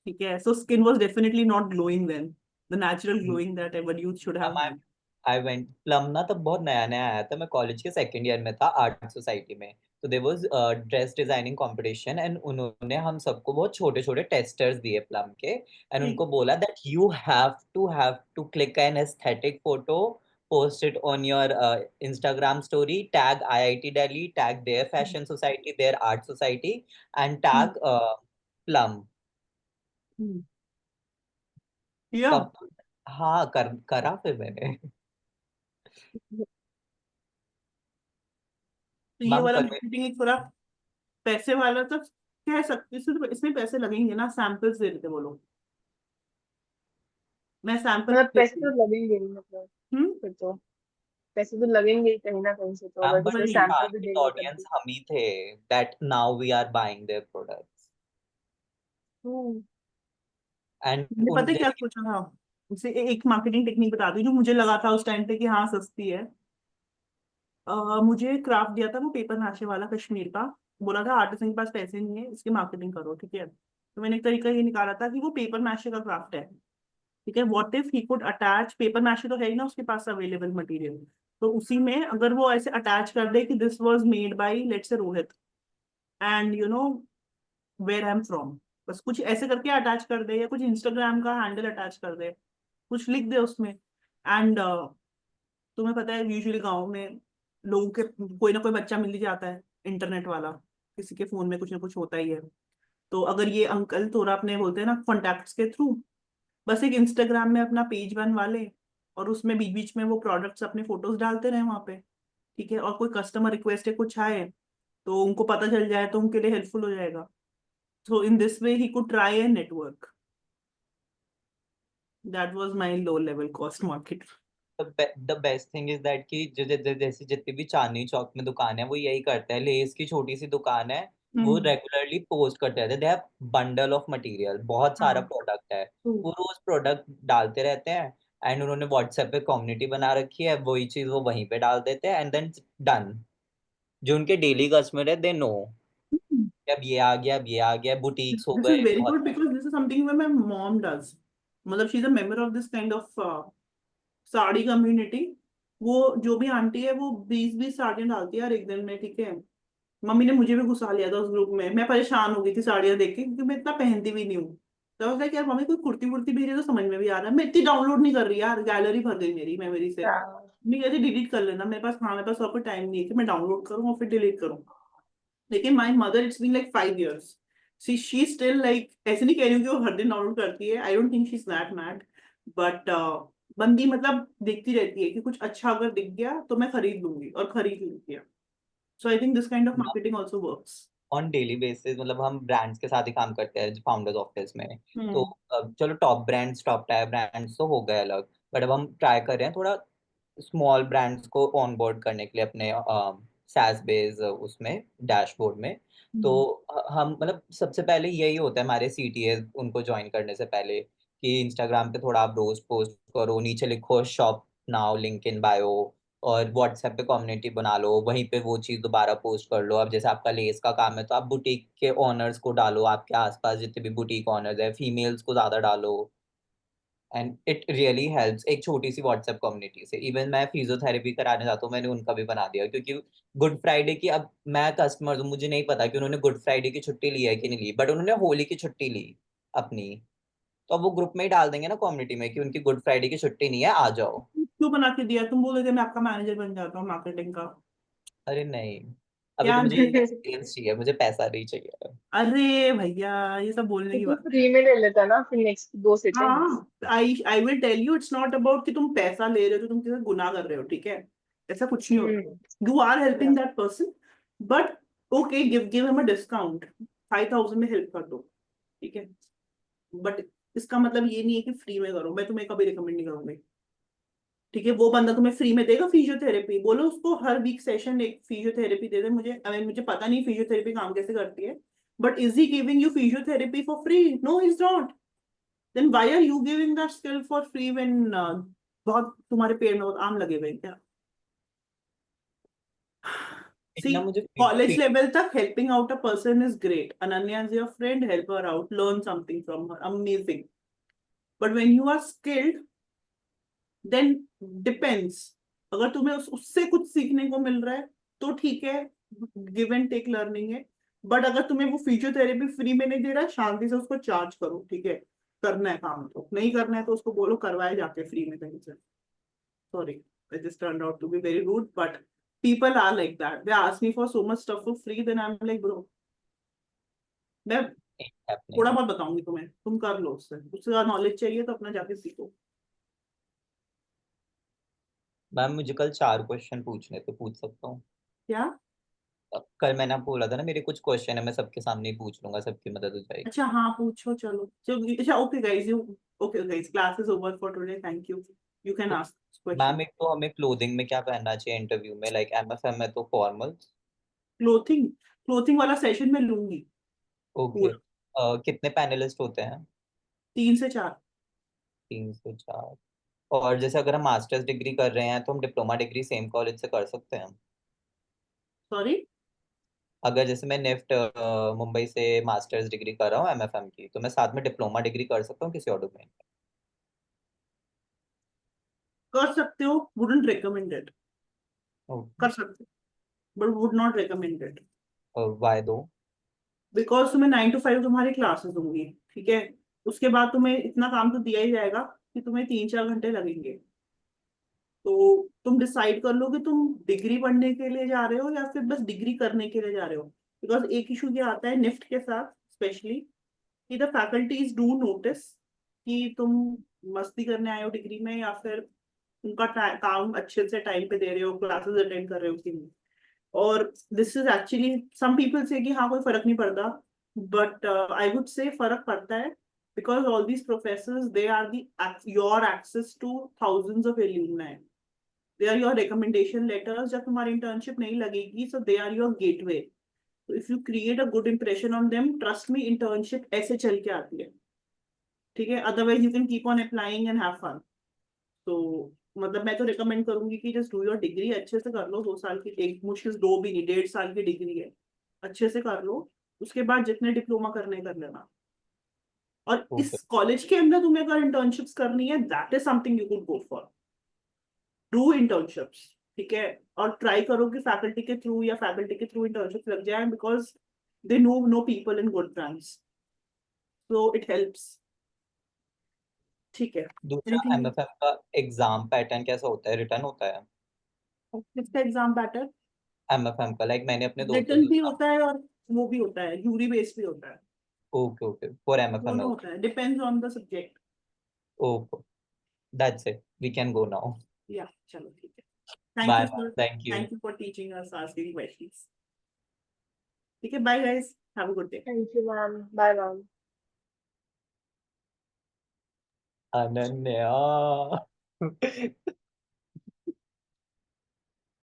ठीक है, so skin was definitely not glowing then, the natural glowing that ever youth should have Ma'am, had. I went plum ना तब बहुत नया नया आया था, मैं कॉलेज के सेकेंड ईयर में था आर्ट सोसाइटी में। तो there was dress designing competition and उन्होंने हम सबको बहुत छोटे छोटे टेस्टर्स दिए प्लम के एंड उनको बोला that you have to click an aesthetic photo, post it on your Instagram story, tag IIT Delhi, tag their fashion society, their art society, and tag Plum. या तब हाँ करा फिर मैंने। तो ये मैम वाला कल मार्केटिंग एक थोड़ा पैसे वाला तो कह सकते, इसमें पैसे लगेंगे ना, सैंपल्स दे देते वो लोग, मैं सैंपल मतलब पैसे देती तो हूँ। लगेंगे ही, मतलब हम्म। फिर तो पैसे तो लगेंगे ही कहीं ना कहीं से, तो मैम अगर बट किसी को वही सैंपल भी टारगेट देंगे तब ऑडियंस भी। हम ही थे, that now we are buying their products hmm. And मैंने पता है उनके क्या सोचा था, उसे एक मार्केटिंग टेक्निक बता दी जो मुझे लगा था उस टाइम पे कि हाँ सस्ती है। मुझे क्राफ्ट दिया था वो पेपर नाशे वाला कश्मीर का, बोला था आर्टिसन के पास पैसे नहीं है, इसकी मार्केटिंग करो, ठीक है। तो मैंने एक तरीका ये निकाला था कि वो पेपर मैशे का क्राफ्ट है, ठीक है, what if he could attach, paper mache तो है ही ना उसके पास अवेलेबल मटेरियल, तो उसी में अगर वो ऐसे अटैच कर दे कि this was made by let's say Rohit and you know where I am from, बस कुछ ऐसे करके अटैच कर दे, या कुछ इंस्टाग्राम का हैंडल अटैच कर दे, कुछ लिख दे उसमें। एंड तुम्हें पता है यूजुअली गाँव में लोगों के कोई ना कोई बच्चा मिल ही जाता है, इंटरनेट वाला, किसी के फोन में कुछ ना कुछ होता ही है। तो अगर ये अंकल थोड़ा अपने बोलते हैं ना कॉन्टैक्ट्स के थ्रू बस एक इंस्टाग्राम में अपना पेज बनवा ले, और उसमें बीच बीच में वो प्रोडक्ट्स अपने फोटोज डालते रहे वहां पे, ठीक है, और कोई कस्टमर रिक्वेस्ट है कुछ आए तो उनको पता चल जाए तो उनके लिए हेल्पफुल हो जाएगा। So in this way he could try a network. That was my low level cost market. The best thing is that कि जैसे जितनी भी चांदनी चौक में दुकान है वो यही करते हैं, लेस की छोटी सी दुकान है, वो हम्म। रेगुलरली पोस्ट करते रहते हैं, they have bundle of material, बहुत सारा हाँ। प्रोडक्ट है, वो रोज प्रोडक्ट डालते रहते हैं एंड उन्होंने व्हाट्सएप पे कम्युनिटी बना रखी है, वही चीज वो वहीं पे डाल देते हैं एंड देन डन। जो उनके डेली कस्टमर है दे नो अब ये आ गया, अब ये आ गया, बुटीक्स हो This is गए very बहुत। good because this is something where my mom does. मतलब she's a member of this kind of sari community. वो जो भी आंटी है वो 20-20 साड़ियाँ डालती है यार एक दिन में, ठीक है। मम्मी ने मुझे भी घुसा लिया था उस ग्रुप में, मैं परेशान हो गई थी साड़ियाँ देख के क्योंकि मैं इतना पहनती भी नहीं हूँ। तो लाइक यार मम्मी कोई कुर्ती वुर्ती भेजे तो समझ में भी आ रहा है, मैं इतनी डाउनलोड नहीं कर रही यार, गैलरी भर गई मेरी मेमोरी से। हाँ। मैं कहती डिलीट कर लेना, मेरे पास हाँ मेरे पास और कोई टाइम नहीं है कि मैं डाउनलोड करूँ और फिर डिलीट करूँ। लेकिन my mother it's been like 5 years, she still like, ऐसे नहीं कह रही हूँ कि वो हर दिन डाउनलोड करती है, आई don't think she is that mad, but बंदी मतलब देखती रहती है कि कुछ अच्छा अगर दिख गया तो मैं खरीद लूंगी और खरीद लूंगी। So I think this kind of marketing also works. On daily basis मतलब हम ब्रांड्स के साथ ही काम करते हैं फाउंडर्स ऑफिस में। तो हम्म। चलो top brands, top tier brands तो हो गए अलग, बट अब हम ट्राई कर रहे हैं थोड़ा स्मॉल ब्रांड्स को ऑनबोर्ड करने के लिए अपने SaaS बेस उसमें डैशबोर्ड में। तो हम्म। हम मतलब सबसे पहले यही होता है हमारे CTAs उनको ज्वाइन करने से पहले कि इंस्टाग्राम पे थोड़ा आप रोज पोस्ट करो, नीचे लिखो shop now link in bio, और व्हाट्सएप पे कम्युनिटी बना लो, वहीं पे वो चीज़ दोबारा पोस्ट कर लो। अब जैसे आपका लेस का काम है तो आप बुटीक के ओनर्स को डालो, आपके आसपास जितने भी बुटीक ओनर्स है फीमेल्स को ज़्यादा डालो एंड इट रियली हेल्प्स। एक छोटी सी व्हाट्सएप कम्युनिटी से इवन मैं फिजियोथेरेपी कराने जाता हूँ, मैंने उनका भी बना दिया क्योंकि गुड फ्राइडे की, अब मैं कस्टमर हूँ, मुझे नहीं पता कि उन्होंने गुड फ्राइडे की छुट्टी ली है कि नहीं ली, बट उन्होंने होली की छुट्टी ली अपनी, तो अब वो ग्रुप में ही डाल देंगे ना कम्युनिटी में कि उनकी गुड फ्राइडे की छुट्टी नहीं है, आ जाओ। क्यों बना के दिया, तुम बोल रहे थे मैं आपका मैनेजर बन जाता हूँ मार्केटिंग का। अरे नहीं, अभी क्या तो मुझे नहीं? एक्सपीरियंस चाहिए, मुझे पैसा नहीं चाहिए। अरे भैया, ये सब बोलने तो की तू बात। फ्री में ले लेता ना फिर नेक्स्ट 2 सिटिंग्स। हाँ, I will tell you, it's not about कि तुम पैसा ले रहे हो तो तुम किसी गुनाह कर रहे हो, ठीक है? ऐसा कुछ नहीं होता। Hmm. You are helping Yeah. That person, but okay, give him a discount, 5,000 में हेल्प कर दो, ठीक है? बट इसका मतलब ये नहीं है कि फ्री में करो, मैं तुम्हें कभी रिकमेंड नहीं करूंगी, ठीक है? वो बंदा तुम्हें फ्री में देगा फिजियोथेरेपी, बोलो उसको हर वीक सेशन एक फिजियोथेरेपी दे दे। मुझे आई मीन मुझे पता नहीं फिजियोथेरेपी काम कैसे करती है, but is he giving you physiotherapy for free? No, is not. Then why are you giving that skill for free when बहुत तुम्हारे पेड़ में बहुत आम लगे हुए हैं क्या? सी, इतना मुझे कॉलेज लेवल तक helping out a person is great, Ananya is your friend, help her out, learn something from her, amazing. But when you are skilled, then depends, अगर तुम्हें उससे कुछ सीखने को मिल रहा है तो ठीक है, गिव एंड टेक लर्निंग है। बट अगर तुम्हें वो फिजियोथेरेपी फ्री में नहीं दे रहा है, शांति से उसको चार्ज करो, ठीक है? करना है काम तो, नहीं करना है तो उसको बोलो करवाए जाके फ्री में कहीं से। Sorry, it just turned out to be very rude, but people are like that. They ask me for so much stuff for free, then I'm like, bro, मैं थोड़ा हैपनिंग। बहुत बताऊंगी तुम्हें, तुम कर लो, उससे ज्यादा नॉलेज चाहिए तो अपना जाके सीखो। मैम मुझे कल 4 क्वेश्चन पूछने थे, पूछ सकता हूँ? क्या? कल मैंने आपको बोला था ना, मेरे कुछ क्वेश्चन है, मैं सबके सामने ही पूछ लूंगा, सबकी मदद हो जाएगी। अच्छा हाँ, पूछो, चलो चलो, अच्छा, okay guys, you, okay guys, class is over for today, thank you, you can तो आस्क क्वेश्चन। मैम एक तो हमें क्लोथिंग में क्या पहनना चाहिए इंटरव्यू में, लाइक एमएफएम में तो फॉर्मल। क्लोथिंग, क्लोथिंग वाला सेशन में लूंगी ओके। पूरा, कितने पैनलिस्ट होते हैं? 3 से 4। 3 से 4। और जैसे अगर हम मास्टर्स डिग्री कर रहे हैं तो हम डिप्लोमा डिग्री सेम कॉलेज से कर सकते हैं? सॉरी? अगर जैसे मैं निफ्ट मुंबई से मास्टर्स डिग्री कर रहा हूँ एमएफएम की, तो मैं साथ में डिप्लोमा डिग्री कर सकता हूँ किसी और डोमेन कर सकते हो, वुडंट रिकमेंड इट, में? कर सकते हो but would not recommend it, why though? Because तुम्हें 9 to 5 तुम्हारी क्लासेस होंगी, ठीक है? उसके बाद तुम्हें इतना काम तो दिया ही जाएगा कि तुम्हें 3-4 घंटे लगेंगे। तो तुम डिसाइड कर लो कि तुम डिग्री पढ़ने के लिए जा रहे हो या फिर बस डिग्री करने के लिए जा रहे हो। बिकॉज एक इशू ये आता है निफ्ट के साथ स्पेशली, कि द फैकल्टीज डू नोटिस कि तुम मस्ती करने आए हो डिग्री में, या फिर उनका काम अच्छे से टाइम पे दे रहे हो, क्लासेस अटेंड कर रहे हो उसी में। और this is actually, some people say कि हाँ कोई फर्क नहीं पड़ता, बट आई वुड से फर्क पड़ता है, because all these professors, they are the your access to thousands of alumni, they are your recommendation letters. जब तुम्हारी इंटर्नशिप नहीं लगेगी, so they are your gateway. तो if you create a good impression on them, trust me, internship ऐसे चल के आती है, ठीक है? Otherwise you can keep on applying and have fun. तो मतलब मैं तो रिकमेंड करूंगी कि जस्ट डू योर डिग्री, अच्छे से कर लो, 2 साल की, एक मुश्किल 2 भी नहीं, 1.5 साल की डिग्री है, अच्छे से कर लो। उसके बाद जितने डिप्लोमा करने कर लेना। और ओके। इस कॉलेज के अंदर तुम्हें अगर इंटर्नशिप्स करनी है, that is something you could go for, do internships, ठीक है? और ट्राई करो कि फैकल्टी के थ्रू या फैकल्टी के थ्रू इंटर्नशिप लग जाए, because they know people in good brands, so it helps, ठीक है? दूसरा, एनीथिंग? एमएफएम का एग्जाम पैटर्न कैसा होता है, रिटर्न होता है? किसका एग्जाम बैटर? एमएफएम का, लाइक मैंने अपने दोस्तों रिटर्न से भी सुना। होता है और वो भी होता है, यूरी बेस भी होता है, ओके ओके, फॉर एमएफएम है। दोनों होता है, depends on the subject. Okay, that's it, we can go now. Yeah, चलो ठीक है, thank bye you bye, for, thank you. Thank you for teaching us, asking questions, ठीक है? Bye guys, have a good day. Thank you ma'am, bye ma'am. Ananya